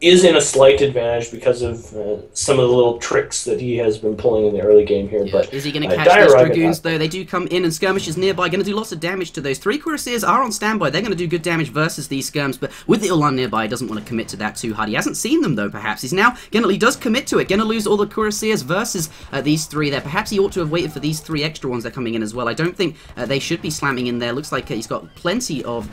is in a slight advantage because of some of the little tricks that he has been pulling in the early game here. Yeah. But is he going to catch those Dragoons, though? They do come in, and skirmishers nearby, going to do lots of damage to those. 3 Cuirassiers are on standby. They're going to do good damage versus these skirms, but with the Ulan nearby, he doesn't want to commit to that too hard. He hasn't seen them, though, perhaps. He's now he does commit to it. Going to lose all the Cuirassiers versus these 3 there. Perhaps he ought to have waited for these 3 extra ones that are coming in as well. I don't think they should be slamming in there. Looks like he's got plenty of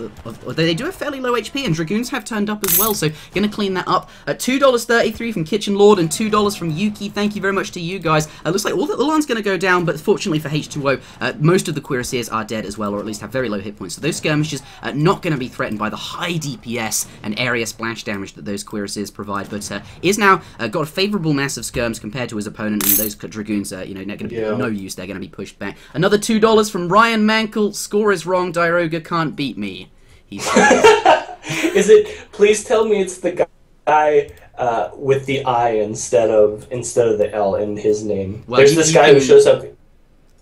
they do have fairly low HP, and Dragoons have turned up as well, so going to clean that up. $2.33 from Kitchen Lord and $2 from Yuki. Thank you very much to you guys. Looks like all the Ulan's going to go down, but fortunately for H2O, most of the Cuirassiers are dead as well, or at least have very low hit points. So those skirmishers are not going to be threatened by the high DPS and area splash damage that those Cuirassiers provide, but is now got a favourable mass of skirms compared to his opponent, and those Dragoons are, not going to be no use. They're going to be pushed back. Another $2 from Ryan Mankel. Score is wrong. Diarouga can't beat me. He's Is it? Please tell me it's the guy with the I instead of the L in his name. Well, there's this guy who shows up.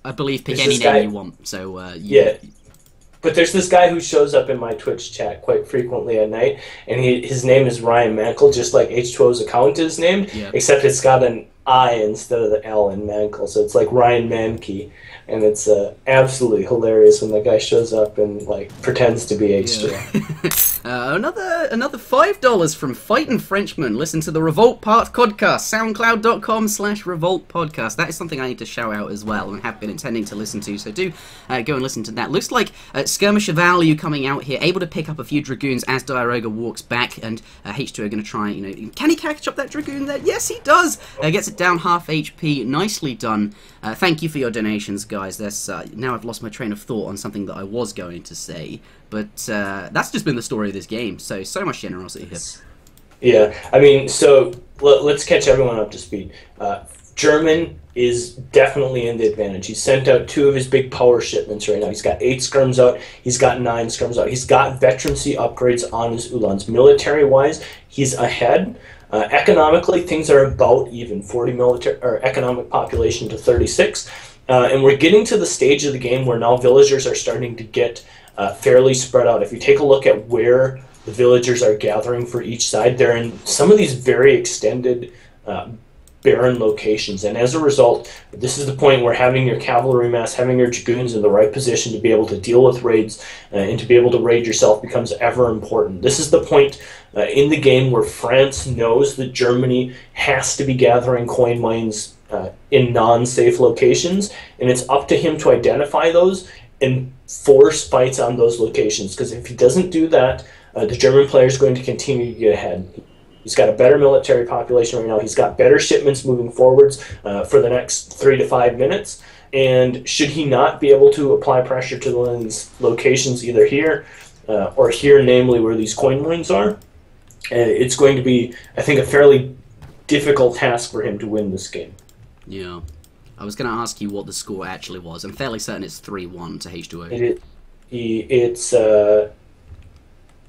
I believe pick any name you want. So yeah. But there's this guy who shows up in my Twitch chat quite frequently at night, and his name is Ryan Mankel, just like H2O's account is named, except it's got an I instead of the L in Mankel, so it's like Ryan Mankey, and it's absolutely hilarious when that guy shows up and like pretends to be H2O. Another $5 from Fightin' Frenchman. Listen to the Revolt Part podcast, soundcloud.com/Revolt podcast. That is something I need to shout out as well, and have been intending to listen to, so do go and listen to that. Looks like Skirmisher value coming out here, able to pick up a few Dragoons as Diarouga walks back, and H2O are going to try, can he catch up that Dragoon there? Yes, he does! Gets it down half HP. Nicely done. Thank you for your donations, guys. Now I've lost my train of thought on something that I was going to say, but that's just been the story of this game, so much generosity here. Yeah, I mean, so let's catch everyone up to speed. German is definitely in the advantage. He's sent out 2 of his big power shipments right now. He's got 8 skirms out. He's got 9 skirms out. He's got veterancy upgrades on his Ulans. Military-wise, he's ahead. Economically, things are about even, 40 military or economic population to 36. And we're getting to the stage of the game where now villagers are starting to get fairly spread out. If you take a look at where the villagers are gathering for each side, they're in some of these very extended barren locations, and as a result, this is the point where having your cavalry mass, having your dragoons in the right position to be able to deal with raids and to be able to raid yourself becomes ever important. This is the point in the game where France knows that Germany has to be gathering coin mines in non-safe locations, and it's up to him to identify those and force fights on those locations, because if he doesn't do that, the German player is going to continue to get ahead. He's got a better military population right now. He's got better shipments moving forwards for the next 3 to 5 minutes. And should he not be able to apply pressure to one of these locations, either here or here, namely where these coin mines are, it's going to be, I think, a fairly difficult task for him to win this game. Yeah. I was going to ask you what the score actually was. I'm fairly certain it's 3-1 to H2O. It's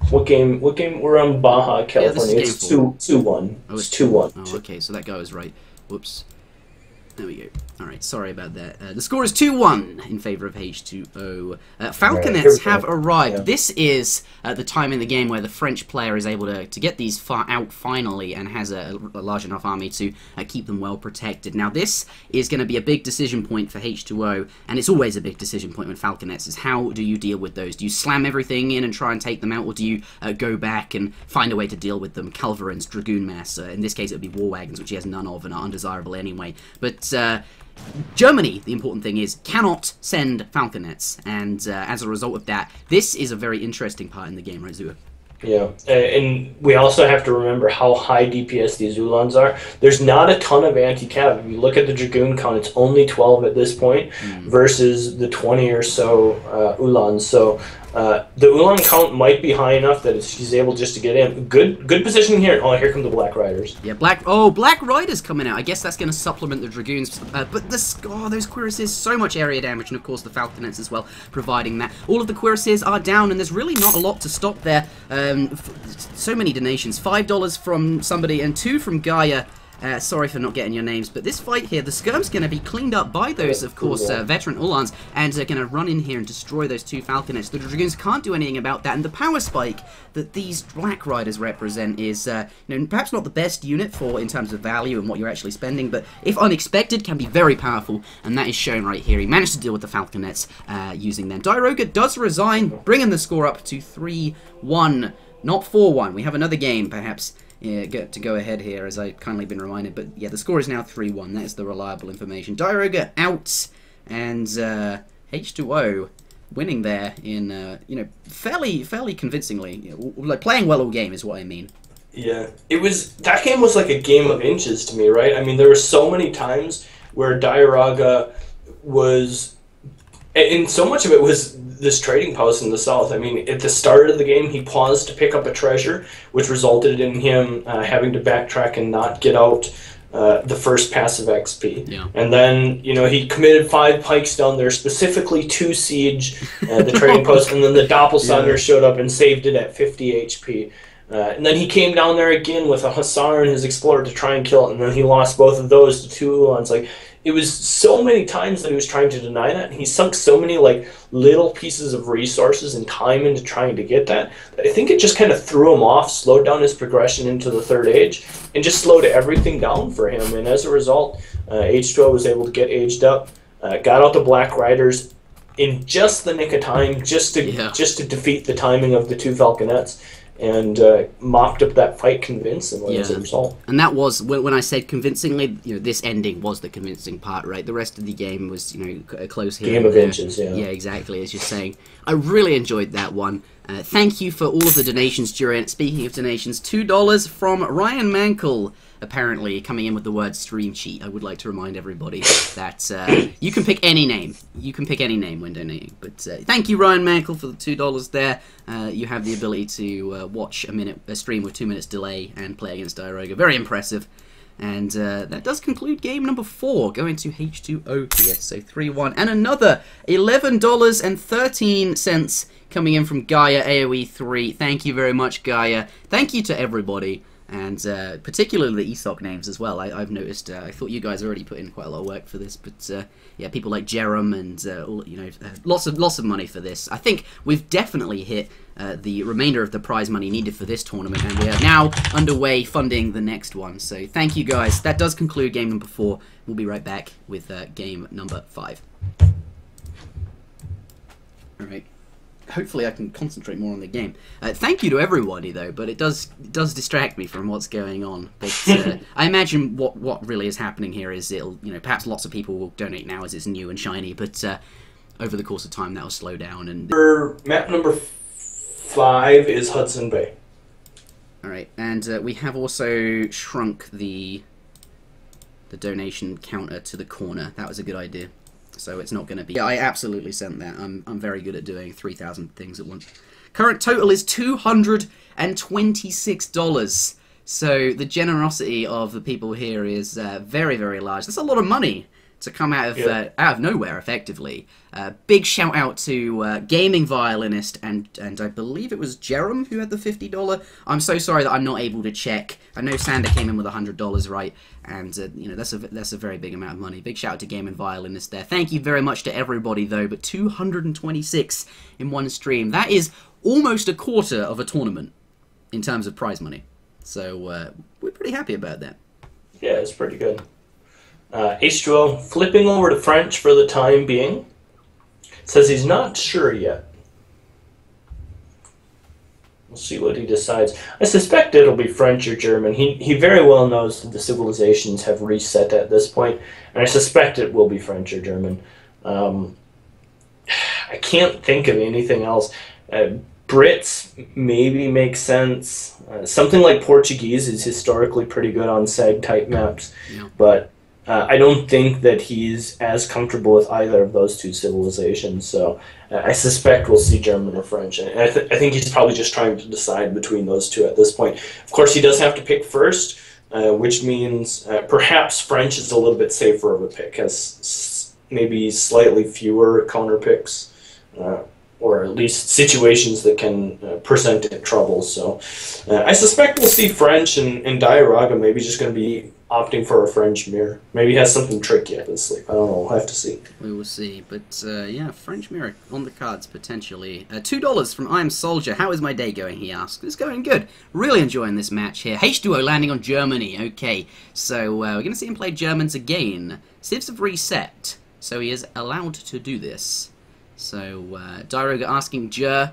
what game? We're on Baja, California. Yeah, it's 2-1. Oh, it's 2-1. Oh, okay, so that goes right. Whoops. There we go. Alright, sorry about that. The score is 2-1 in favour of H2O. Falconets have arrived. Yeah. This is the time in the game where the French player is able to get these far out finally and has a large enough army to keep them well protected. Now this is going to be a big decision point for H2O, and it's always a big decision point when Falconets is how do you deal with those? Do you slam everything in and try and take them out, or do you go back and find a way to deal with them? Calverins, Dragoon Mass, in this case it would be War Wagons, which he has none of and are undesirable anyway. But Germany, the important thing is, cannot send Falconets, and as a result of that, this is a very interesting part in the game, right, Zua? Yeah, and we also have to remember how high DPS these Ulans are. There's not a ton of anti-cav. If you look at the Dragoon count, it's only 12 at this point versus the 20 or so Ulans. So the Ulan count might be high enough that she's able just to get in. Good position here. Oh, here come the Black Riders. Yeah, Black Riders coming out. I guess that's going to supplement the Dragoons. But those Cuirassiers, so much area damage, and of course the Falconets as well, providing that. All of the Cuirassiers are down, and there's really not a lot to stop there. So many donations. $5 from somebody and 2 from Gaia. Sorry for not getting your names, but this fight here, the skirm's going to be cleaned up by those, of course, veteran Uhlans, and they're going to run in here and destroy those 2 Falconets. The Dragoons can't do anything about that, and the power spike that these Black Riders represent is, perhaps not the best unit in terms of value and what you're actually spending, but if unexpected, can be very powerful, and that is shown right here. He managed to deal with the Falconets using them. Diarouga does resign, bringing the score up to 3-1, not 4-1. We have another game, perhaps, to go ahead here, as I've kindly been reminded. But yeah, the score is now 3-1. That is the reliable information. Diarouga out, and H2O winning there in fairly convincingly. Like playing well all game is what I mean. Yeah, that game was like a game of inches to me, right? I mean, there were so many times where Diarouga was, and so much of it was this trading post in the south. I mean, at the start of the game, he paused to pick up a treasure, which resulted in him having to backtrack and not get out the first passive XP. Yeah. And then, he committed 5 pikes down there, specifically to siege the trading post, and then the Doppelsanger showed up and saved it at 50 HP. And then he came down there again with a Hussar and his Explorer to try and kill it, and then he lost both of those to 2 Uhlans. Like, it was so many times that he was trying to deny that, and he sunk so many little pieces of resources and time into trying to get that I think it just kind of threw him off, slowed down his progression into the third age, and just slowed everything down for him. And as a result, H2O was able to get aged up, got out the Black Riders in just the nick of time, just to defeat the timing of the 2 Falconets, and mopped up that fight convincingly as a result. And that was, when I said convincingly, this ending was the convincing part, right? The rest of the game was, a close here. Game of inches, yeah. Yeah, exactly, as you're saying. I really enjoyed that one. Thank you for all of the donations during. Speaking of donations, $2 from Ryan Mankel, apparently coming in with the word stream cheat. I would like to remind everybody that you can pick any name. You can pick any name when donating. But thank you, Ryan Mankel, for the $2 there. You have the ability to watch a stream with 2 minutes delay and play against Diarouga. Very impressive. And that does conclude game number 4, going to H2O here. So 3-1. And another $11.13 coming in from Gaia AoE 3. Thank you very much, Gaia. Thank you to everybody. And particularly the ESOC names as well. I've noticed. I thought you guys already put in quite a lot of work for this, but yeah, people like Jerem and lots of money for this. I think we've definitely hit the remainder of the prize money needed for this tournament, and we are now underway funding the next one. So thank you guys. That does conclude game number 4. We'll be right back with game number 5. All right. Hopefully I can concentrate more on the game. Thank you to everybody, though, but it does distract me from what's going on. But I imagine what really is happening here is it'll, perhaps lots of people will donate now as it's new and shiny, but over the course of time that'll slow down. And map number 5 is Hudson Bay. All right, and we have also shrunk the donation counter to the corner. That was a good idea. So it's not going to be... Yeah, I absolutely sent that. I'm very good at doing 3,000 things at once. Current total is $226. So the generosity of the people here is very, very large. That's a lot of money to come out of nowhere, effectively. Big shout out to Gaming Violinist and I believe it was Jerem who had the $50. I'm so sorry that I'm not able to check. I know Sander came in with $100, right? And that's a very big amount of money. Big shout out to Gaming Violinist there. Thank you very much to everybody though. But 226 in one stream. That is almost a quarter of a tournament in terms of prize money. So we're pretty happy about that. Yeah, it's pretty good. H2O flipping over to French for the time being. Says he's not sure yet. We'll see what he decides. I suspect it'll be French or German. He very well knows that the civilizations have reset at this point, and I suspect it will be French or German. I can't think of anything else. Brits maybe makes sense. Something like Portuguese is historically pretty good on SAG-type maps, but I don't think that he's as comfortable with either of those 2 civilizations, so I suspect we'll see German or French. And I think he's probably just trying to decide between those 2 at this point. Of course, he does have to pick first, which means perhaps French is a little bit safer of a pick, has maybe slightly fewer counter picks, or at least situations that can present trouble. So I suspect we'll see French and Diarouga maybe just going to be opting for a French mirror. Maybe he has something tricky up his sleeve. I don't know. We'll have to see. We will see. But, yeah, French mirror on the cards, potentially. $2 from I Am Soldier. How is my day going, he asks. It's going good. Really enjoying this match here. H2O landing on Germany. Okay, so we're going to see him play Germans again. Civs have reset, so he is allowed to do this. So, Diarouga asking Jer,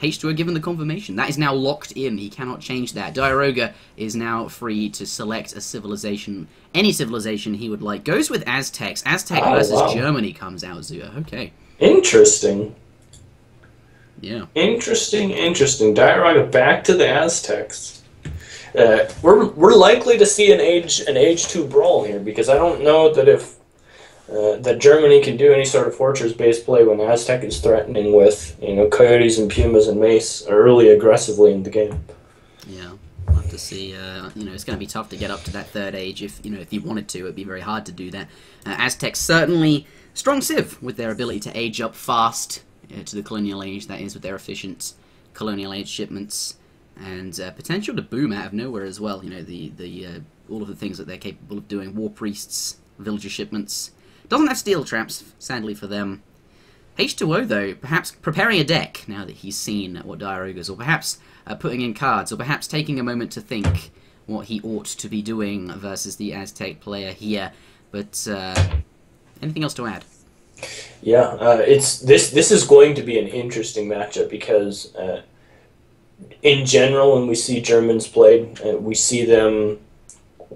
H2O given the confirmation. That is now locked in. He cannot change that. Diarouga is now free to select a civilization, any civilization he would like. Goes with Aztecs. Aztec versus Germany comes out, Zua. Okay. Interesting. Yeah. Interesting. Diarouga back to the Aztecs. We're likely to see an age 2 brawl here, because I don't know that if that Germany can do any sort of fortress-based play when Aztec is threatening with, coyotes and pumas and mace early aggressively in the game. Yeah, we'll have to see. It's going to be tough to get up to that third age. If you wanted to, it'd be very hard to do that. Aztecs certainly strong civ with their ability to age up fast to the colonial age. That is, with their efficient colonial age shipments and potential to boom out of nowhere as well. All of the things that they're capable of doing. War priests, villager shipments. Doesn't have steel traps, sadly for them. H2O, though, perhaps preparing a deck now that he's seen what Diarouga's, or perhaps putting in cards, or perhaps taking a moment to think what he ought to be doing versus the Aztec player here. But anything else to add? Yeah, this is going to be an interesting matchup because in general, when we see Germans played, we see them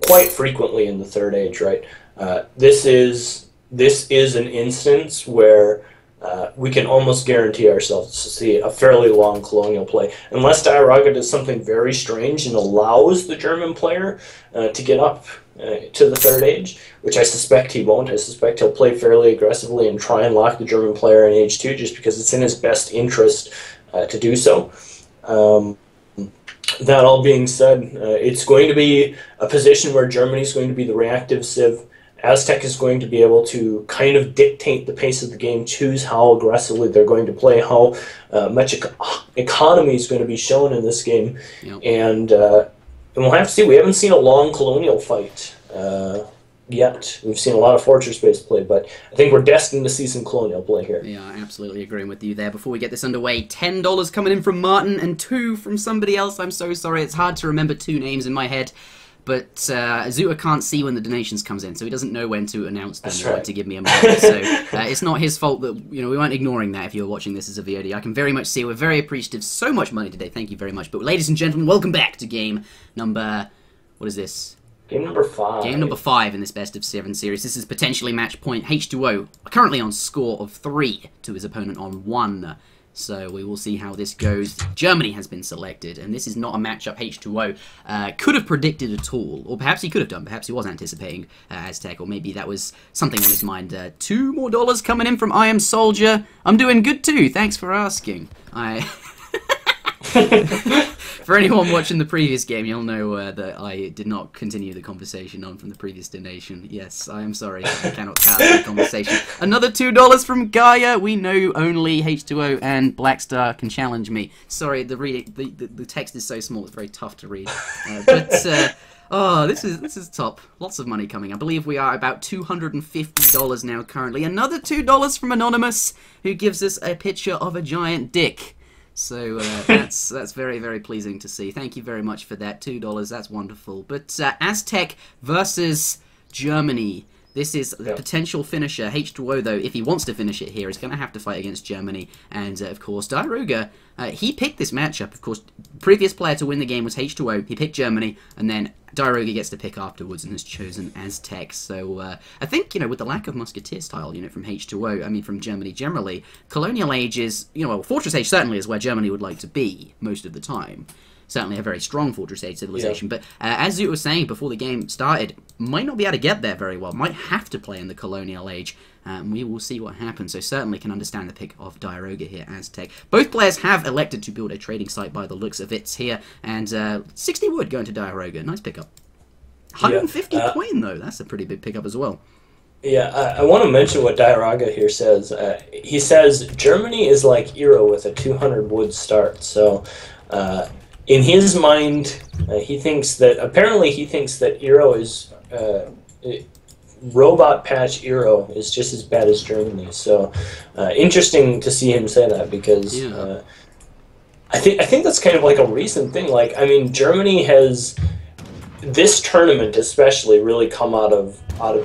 quite frequently in the third age, right? This is an instance where we can almost guarantee ourselves to see a fairly long colonial play, unless Diarouga does something very strange and allows the German player to get up to the third age, which I suspect he won't. I suspect he'll play fairly aggressively and try and lock the German player in age 2 just because it's in his best interest to do so. That all being said, it's going to be a position where Germany's going to be the reactive civ. Aztec is going to be able to kind of dictate the pace of the game, choose how aggressively they're going to play, how much economy is going to be shown in this game. Yep. And we'll have to see. We haven't seen a long colonial fight yet. We've seen a lot of fortress-based play, but I think we're destined to see some colonial play here. Yeah, absolutely agreeing with you there. Before we get this underway, $10 coming in from Martin and $2 from somebody else. I'm so sorry. It's hard to remember 2 names in my head. But Zuta can't see when the donations comes in, so he doesn't know when to announce them or when to give me a moment. So it's not his fault that we weren't ignoring that if you're watching this as a VOD. I can very much see we're very appreciative. So much money today. Thank you very much. But ladies and gentlemen, welcome back to game number... What is this? Game number 5. Game number 5 in this best of 7 series. This is potentially match point. H2O currently on score of 3 to his opponent on 1. So we will see how this goes. Germany has been selected, and this is not a matchup H2O could have predicted at all. Or perhaps he could have done. Perhaps he was anticipating Aztec, or maybe that was something on his mind. $2 more coming in from I Am Soldier. I'm doing good too. Thanks for asking. For anyone watching the previous game, you'll know that I did not continue the conversation on from the previous donation. Yes, I am sorry, I cannot carry the conversation. Another $2 from Gaia. We know only H2O and Blackstar can challenge me. Sorry, the text is so small, it's very tough to read. Oh, this is top. Lots of money coming. I believe we are about $250 now currently. Another $2 from Anonymous, who gives us a picture of a giant dick. So that's very, very pleasing to see. Thank you very much for that. $2, that's wonderful. But Aztec versus Germany. This is the potential finisher. H2O, though, if he wants to finish it here, is going to have to fight against Germany. And, of course, Diarouga, he picked this matchup. Of course, previous player to win the game was H2O. He picked Germany, and then Diarouga gets to pick afterwards and has chosen Aztec. So, I think, with the lack of musketeer style, from H2O, I mean, from Germany generally, colonial age is, fortress age certainly is where Germany would like to be most of the time. Certainly a very strong fortress age civilization, but as Zut was saying before the game started, might not be able to get there very well, might have to play in the colonial age. We will see what happens, so certainly can understand the pick of Diarouga here, Aztec. Both players have elected to build a trading site by the looks of it here, and 60 wood going to Diarouga, nice pickup. 150 coin though, that's a pretty big pickup as well. Yeah, I want to mention what Diarouga here says. He says, Germany is like Euro with a 200 wood start, so... in his mind, he thinks that Eero robot patch Euro is just as bad as Germany. So interesting to see him say that, because I think that's kind of like a recent thing. Like, I mean, Germany has, this tournament especially, really come out of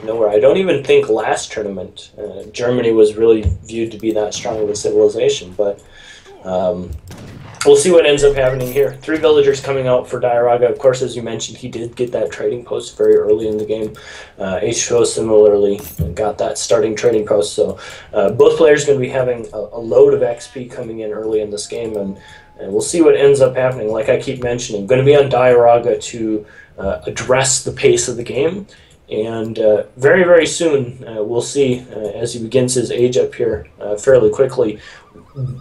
nowhere. I don't even think last tournament Germany was really viewed to be that strong of a civilization, but we'll see what ends up happening here. 3 villagers coming out for Diarouga. Of course, as you mentioned, he did get that trading post very early in the game. H2O similarly got that starting trading post. So both players are going to be having a load of XP coming in early in this game, and we'll see what ends up happening. Like I keep mentioning, going to be on Diarouga to address the pace of the game. And very, very soon, we'll see, as he begins his age up here fairly quickly,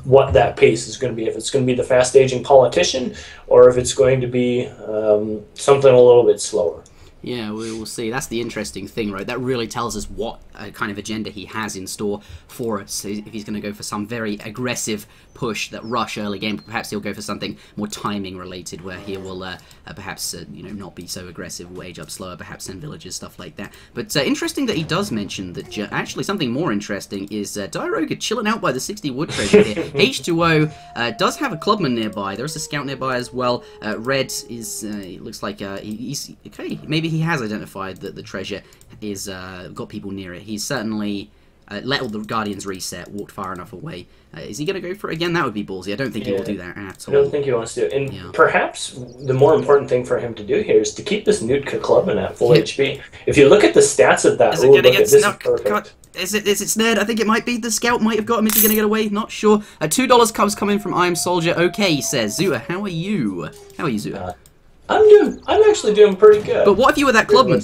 what that pace is going to be. If it's going to be the fast-aging politician, or if it's going to be something a little bit slower. Yeah, we will see. That's the interesting thing, right? That really tells us what kind of agenda he has in store for us. If he's going to go for some very aggressive push, that rush early game, perhaps he'll go for something more timing related, where he will perhaps not be so aggressive, will age up slower, perhaps send villagers, stuff like that. But interesting that he does mention that. Actually, something more interesting is Diarouga chilling out by the 60 wood treasure here. H2O does have a clubman nearby. There's a scout nearby as well. Red is it looks like he's okay. Maybe he has identified that the treasure is got people near it. He's certainly let all the Guardians reset, walked far enough away. Is he going to go for it again? That would be ballsy. I don't think he will do that at all. I don't think he wants to. And perhaps the more important thing for him to do here is to keep this Nutka clubman at full HP. If you look at the stats of that, is it going to get snuck? Is it snared? I think it might be. The scout might have got him. Is he going to get away? Not sure. $2 comes coming from I Am Soldier. Okay, he says. Zuter, how are you? How are you, Zuter? I'm actually doing pretty good. But what if you were that clubman?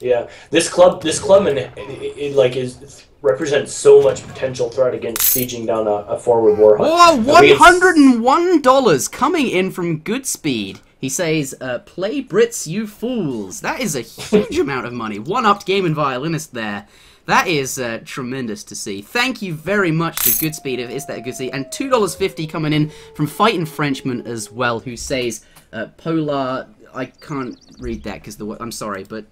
Yeah, this clubman represents so much potential threat against sieging down a forward war hut. Whoa, $101 coming in from Goodspeed. He says, play Brits, you fools. That is a huge amount of money. One-upped game and violinist there. That is tremendous to see. Thank you very much to Goodspeed, if it's that Goodspeed. And $2.50 coming in from Fightin' Frenchman as well, who says, Polar... I can't read that because I'm sorry, but...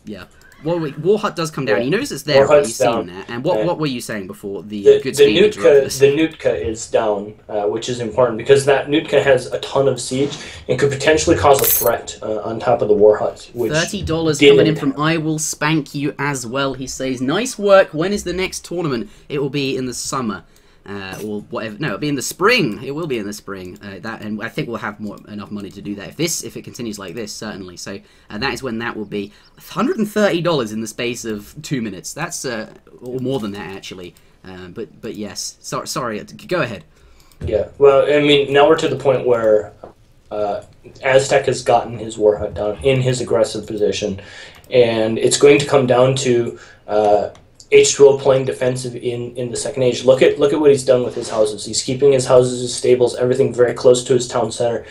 Yeah. War Hut does come down. You notice it's there, right? You've seen that. And what were you saying before? The Nutka is down, which is important, because that Nutka has a ton of siege and could potentially cause a threat on top of the War Hut. Which $30 coming in from I Will Spank You as well. He says, nice work. When is the next tournament? It will be in the summer. Or whatever. No, it'll be in the spring. It will be in the spring. And I think we'll have enough money to do that if it continues like this, certainly. So that is when that will be. $130 in the space of 2 minutes. That's or more than that actually. But yes. Sorry. Go ahead. Yeah. Well, I mean, now we're to the point where Aztec has gotten his war hut down in his aggressive position, and it's going to come down to. H2O playing defensive in the second age. Look at what he's done with his houses. He's keeping his houses, his stables, everything very close to his town center,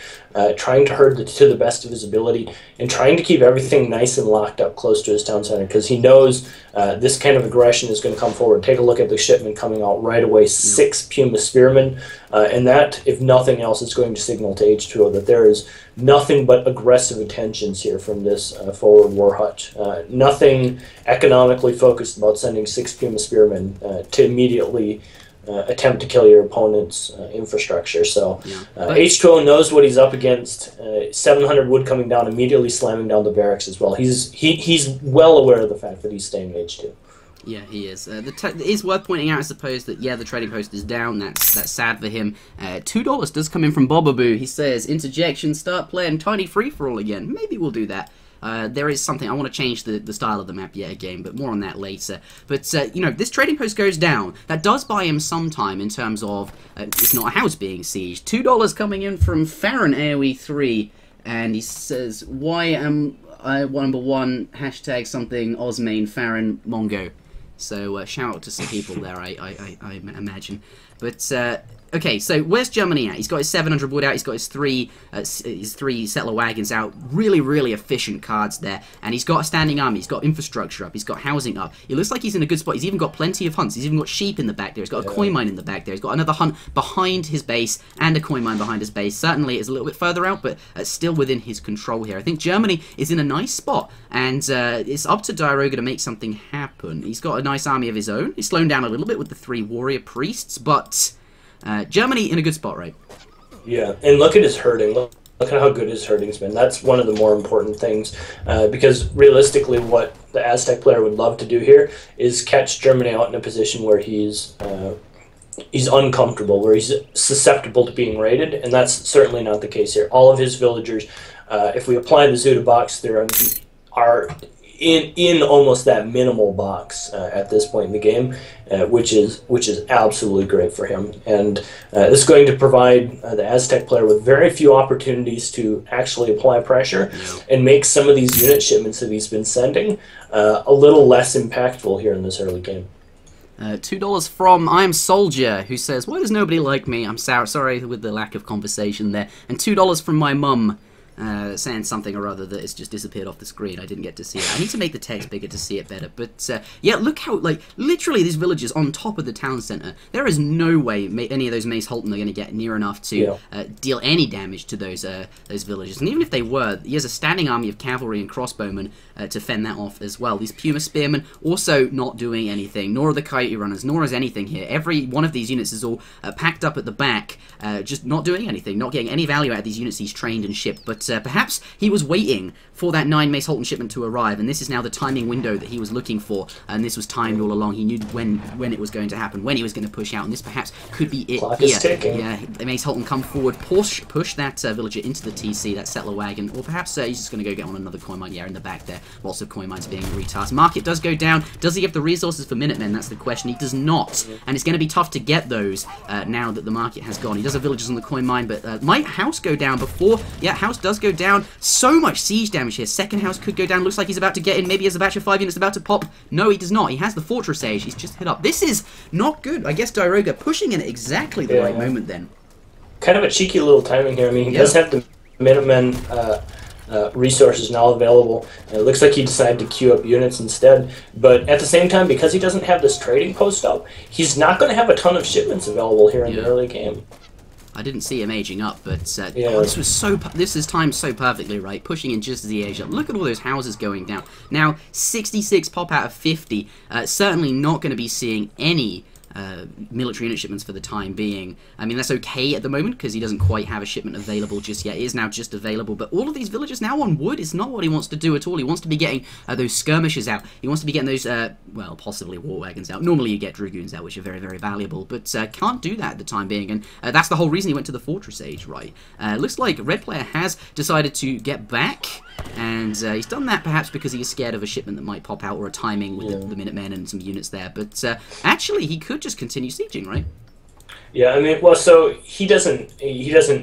trying to herd to the best of his ability, and trying to keep everything nice and locked up close to his town center, because he knows this kind of aggression is going to come forward. Take a look at the shipment coming out right away. 6 Puma Spearmen, and that, if nothing else, is going to signal to H2O that there is nothing but aggressive intentions here from this forward war hut. Nothing economically focused about sending 6 Puma Spearmen to immediately attempt to kill your opponent's infrastructure. So H2O knows what he's up against. 700 wood coming down, immediately slamming down the barracks as well. He's well aware of the fact that he's staying H2. Yeah, he is. It is worth pointing out, I suppose, that, the trading post is down. That's sad for him. $2 does come in from Bobaboo. He says, Interjection, start playing Tiny Free-For-All again. Maybe we'll do that. There is something, I want to change the style of the map yet again, but more on that later. But, this trading post goes down. That does buy him some time in terms of, it's not a house being sieged. $2 coming in from Farron AoE 3, and he says, why am I number one, hashtag something, Osmain, Farron, Mongo. So shout out to some people there, I imagine. But okay, so where's Germany at? He's got his 700 wood out. He's got his three settler wagons out. Really, really efficient cards there. And he's got a standing army. He's got infrastructure up. He's got housing up. It looks like he's in a good spot. He's even got plenty of hunts. He's even got sheep in the back there. He's got a coin mine in the back there. He's got another hunt behind his base and a coin mine behind his base. Certainly is a little bit further out, but still within his control here. I think Germany is in a nice spot, and it's up to Diarouga to make something happen. He's got a nice army of his own. He's slowing down a little bit with the 3 warrior priests, but Germany in a good spot, right? Yeah, and look at his herding. Look at how good his herding's been. That's one of the more important things, because realistically what the Aztec player would love to do here is catch Germany out in a position where he's uncomfortable, where he's susceptible to being raided, and that's certainly not the case here. All of his villagers, if we apply the Zuta box, there are in almost that minimal box at this point in the game, which is absolutely great for him. And this is going to provide the Aztec player with very few opportunities to actually apply pressure and make some of these unit shipments that he's been sending a little less impactful here in this early game. $2 from I Am Soldier, who says, "Why does nobody like me? I'm sorry with the lack of conversation there." And $2 from my mum, saying something or other that has just disappeared off the screen. I didn't get to see it. I need to make the text bigger to see it better. But yeah, look how, like, literally these villages on top of the town centre. There is no way any of those Mace Holton are going to get near enough to deal any damage to those villages. And even if they were, he has a standing army of cavalry and crossbowmen to fend that off as well. These Puma Spearmen also not doing anything, nor are the Coyote Runners, nor is anything here. Every one of these units is all packed up at the back, just not doing anything, not getting any value out of these units he's trained and shipped. But perhaps he was waiting for that 9 Mace Holton shipment to arrive, and this is now the timing window that he was looking for, and this was timed all along. He knew when it was going to happen, when he was going to push out, and this perhaps could be it. Clock is ticking. Yeah, Mace Holton come forward, push that villager into the TC, that settler wagon, or perhaps he's just going to go get on another coin mine. Yeah, in the back there, lots of coin mines being retasked. Market does go down. Does he have the resources for Minutemen? That's the question. He does not, and it's going to be tough to get those now that the market has gone. He does have villagers on the coin mine, but might house go down before? Yeah, house does go down. So much siege damage here. Second house could go down. Looks like he's about to get in. Maybe he has a batch of 5 units about to pop. No, he does not. He has the Fortress Age. He's just hit up. This is not good. I guess Diarouga pushing in at exactly the right moment then. Kind of a cheeky little timing here. I mean, he does have the Minutemen resources now available. It looks like he decided to queue up units instead. But at the same time, because he doesn't have this trading post up, he's not going to have a ton of shipments available here in the early game. I didn't see him aging up, but oh, this is timed so perfectly, right? Pushing in just as he aged up. Look at all those houses going down. Now, 66 pop out of 50. Certainly not going to be seeing any military unit shipments for the time being. I mean, that's okay at the moment because he doesn't quite have a shipment available just yet. It is now just available, but all of these villages now on wood is not what he wants to do at all. He wants to be getting those skirmishers out. He wants to be getting those, well, possibly war wagons out. Normally you get dragoons out, which are very, very valuable, but can't do that at the time being, and that's the whole reason he went to the Fortress Age, right? Looks like Red player has decided to get back, and he's done that perhaps because he is scared of a shipment that might pop out or a timing with the Minutemen and some units there, but actually he could just continue sieging, right? Yeah, I mean, well, so he doesn't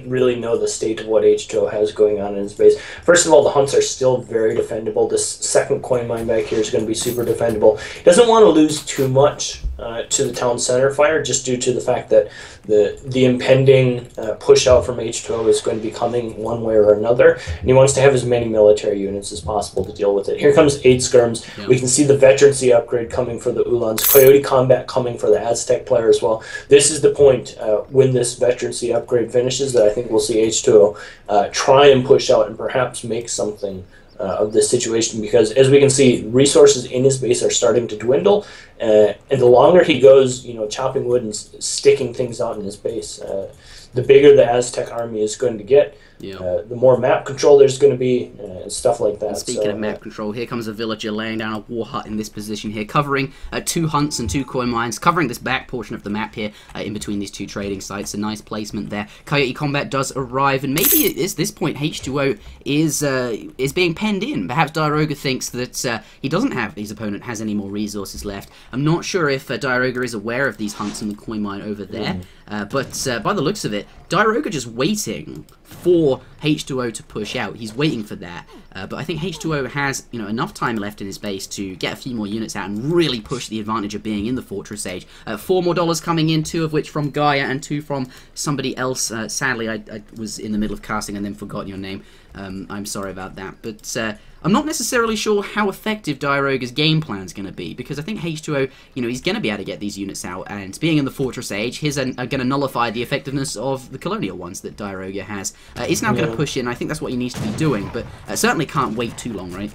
really know the state of what H2O has going on in his base. First of all, the hunts are still very defendable. This second coin mine back here is going to be super defendable. He doesn't want to lose too much to the town center fire, just due to the fact that the impending push out from H2O is going to be coming one way or another, and he wants to have as many military units as possible to deal with it. Here comes 8 skirms. Yeah. We can see the veterancy upgrade coming for the Ulans, Coyote Combat coming for the Aztec player as well. This is the point when this veterancy upgrade finishes that I think we'll see H2O try and push out and perhaps make something of this situation, because as we can see, resources in his base are starting to dwindle, and the longer he goes, you know, chopping wood and sticking things out in his base, the bigger the Aztec army is going to get. The more map control there's going to be, stuff like that. And speaking of map control, here comes a villager laying down a war hut in this position here, covering 2 hunts and 2 coin mines, covering this back portion of the map here in between these 2 trading sites. A nice placement there. Coyote Combat does arrive, and maybe at this point H2O is being penned in. Perhaps Diarouga thinks that he doesn't have, his opponent has any more resources left. I'm not sure if Diarouga is aware of these hunts in the coin mine over there, but by the looks of it, Diarouga just waiting for H2O to push out. He's waiting for that, but I think H2O has, you know, enough time left in his base to get a few more units out and really push the advantage of being in the Fortress Age. $4 more coming in, 2 of which from Gaia and 2 from somebody else. Sadly, I was in the middle of casting and then forgot your name. I'm sorry about that, but I'm not necessarily sure how effective Diarouga's game plan is going to be, because I think H2O, you know, he's going to be able to get these units out, and being in the Fortress Age, his are going to nullify the effectiveness of the Colonial ones that Diarouga has. It's now going to push in. I think that's what he needs to be doing, but certainly can't wait too long, right?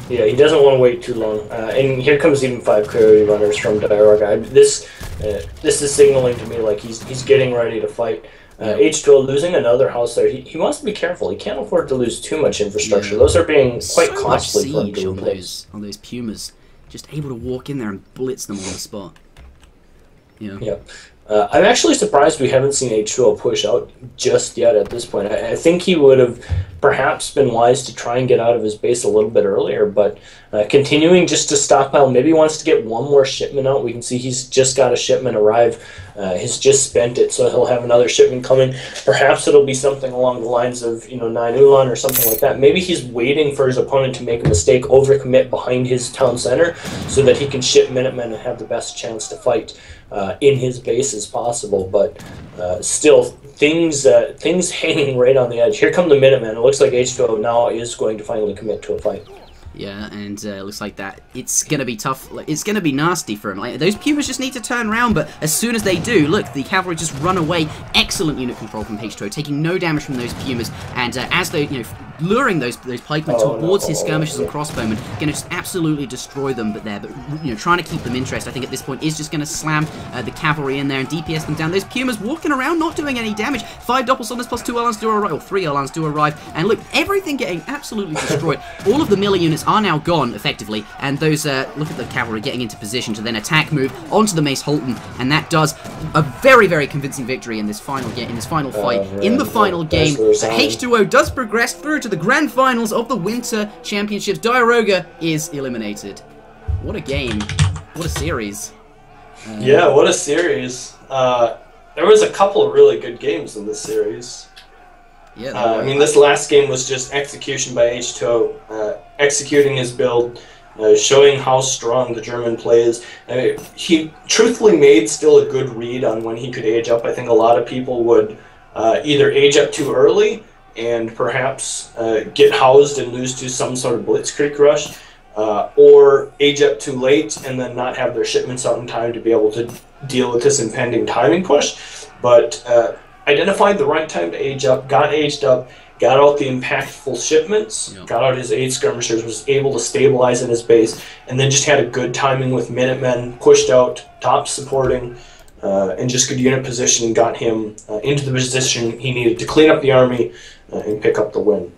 Yeah, he doesn't want to wait too long. And here comes even 5 clarity runners from Diarouga. This is signaling to me like he's getting ready to fight. H2O losing another house there. He wants to be careful. He can't afford to lose too much infrastructure. Those are being quite costly for him to replace. On those Pumas. Just able to walk in there and blitz them on the spot. Yeah. I'm actually surprised we haven't seen H2O push out just yet at this point. I think he would have perhaps been wise to try and get out of his base a little bit earlier, but continuing just to stockpile. Maybe he wants to get one more shipment out. We can see he's just got a shipment arrive. He's just spent it, so he'll have another shipment coming. Perhaps it'll be something along the lines of, 9 Ulan or something like that. Maybe he's waiting for his opponent to make a mistake, overcommit behind his town center, so that he can ship Minutemen and have the best chance to fight in his base as possible. But still, things hanging right on the edge. Here come the Minutemen. It looks like H2O now is going to finally commit to a fight. Yeah, and looks like that it's going to be tough. It's going to be nasty for him. Like, those Pumas just need to turn around, but as soon as they do, look, the cavalry just run away. Excellent unit control from H2O, taking no damage from those Pumas, and as they, luring those pikemen towards his skirmishers and crossbowmen, going to just absolutely destroy them. But trying to keep them interested, I think at this point is just going to slam the cavalry in there and DPS them down. Those Pumas walking around, not doing any damage. 5 Doppelstunners plus 2 Elans do arrive, or 3 Elans do arrive, and look, everything getting absolutely destroyed. All of the melee units are now gone, effectively, and those, look at the cavalry getting into position to then attack move onto the Mace Holton, and that does a very, very convincing victory in this final game, in this final fight. In the final game, H2O does progress through to the grand finals of the Winter Championships. Diarouga is eliminated. What a game. What a series. Yeah, what a series. There was a couple of really good games in this series. Yeah, I mean, this last game was just execution by H2O, executing his build, showing how strong the German play is. He truthfully made still a good read on when he could age up. I think a lot of people would either age up too early and perhaps get housed and lose to some sort of blitzkrieg rush, or age up too late and then not have their shipments out in time to be able to deal with this impending timing push. But identified the right time to age up, got aged up, got out the impactful shipments, got out his 8 skirmishers, was able to stabilize in his base, and then just had a good timing with Minutemen, pushed out, top supporting, and just good unit position, got him into the position he needed to clean up the army and pick up the win.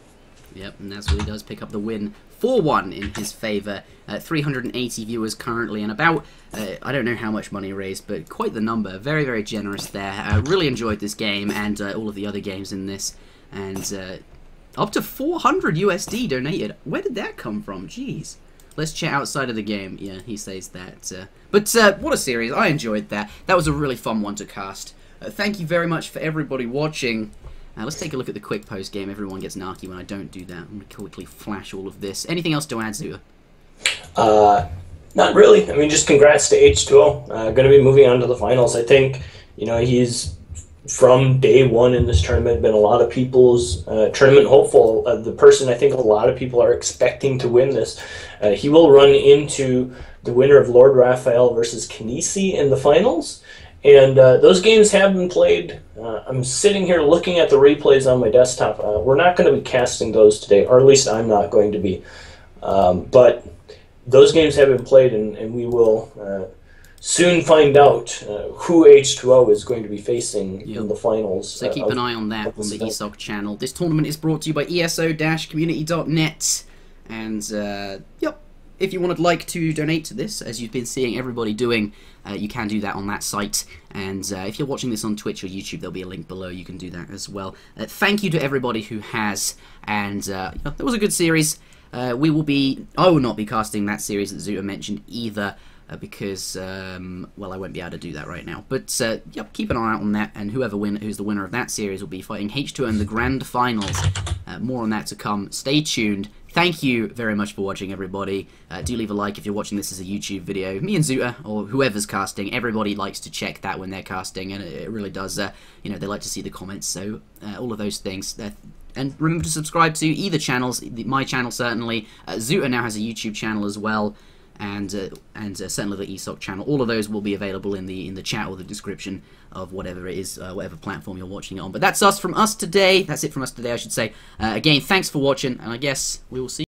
Yep, and that's what he does, pick up the win. 4-1 in his favour. 380 viewers currently, and about, I don't know how much money raised, but quite the number. Very, very generous there. Really enjoyed this game and all of the other games in this. And up to 400 USD donated. Where did that come from? Jeez. Let's chat outside of the game. Yeah, he says that. But what a series. I enjoyed that. That was a really fun one to cast. Thank you very much for everybody watching. Let's take a look at the quick post game. Everyone gets narky when I don't do that. I'm going to quickly flash all of this. Anything else to add, Zuter? Not really. I mean, just congrats to H2O. Going to be moving on to the finals. I think, he's from day one in this tournament been a lot of people's tournament hopeful. The person I think a lot of people are expecting to win this. He will run into the winner of Lord Raphael versus Kinesi in the finals. And those games have been played. I'm sitting here looking at the replays on my desktop. We're not going to be casting those today, or at least I'm not going to be. But those games have been played, and we will soon find out who H2O is going to be facing in the finals. So keep an eye on that on the ESOC channel. This tournament is brought to you by ESO-community.net. And, yep. If you would like to donate to this, as you've been seeing everybody doing, you can do that on that site. And if you're watching this on Twitch or YouTube, there'll be a link below. You can do that as well. Thank you to everybody who has. And that was a good series. I will not be casting that series that Zuter mentioned either. because, well, I won't be able to do that right now. But, yep, keep an eye out on that, and who's the winner of that series will be fighting H2O in the Grand Finals. More on that to come. Stay tuned. Thank you very much for watching, everybody. Do leave a like if you're watching this as a YouTube video. Me and Zuter, or whoever's casting, everybody likes to check that when they're casting, and it really does, you know, they like to see the comments, so all of those things. And remember to subscribe to either channels, my channel certainly. Zuter now has a YouTube channel as well, and certainly the ESOC channel. All of those will be available in the chat or the description of whatever it is, whatever platform you're watching it on. But that's us from us today. That's it from us today, I should say. Again, thanks for watching, and I guess we will see you.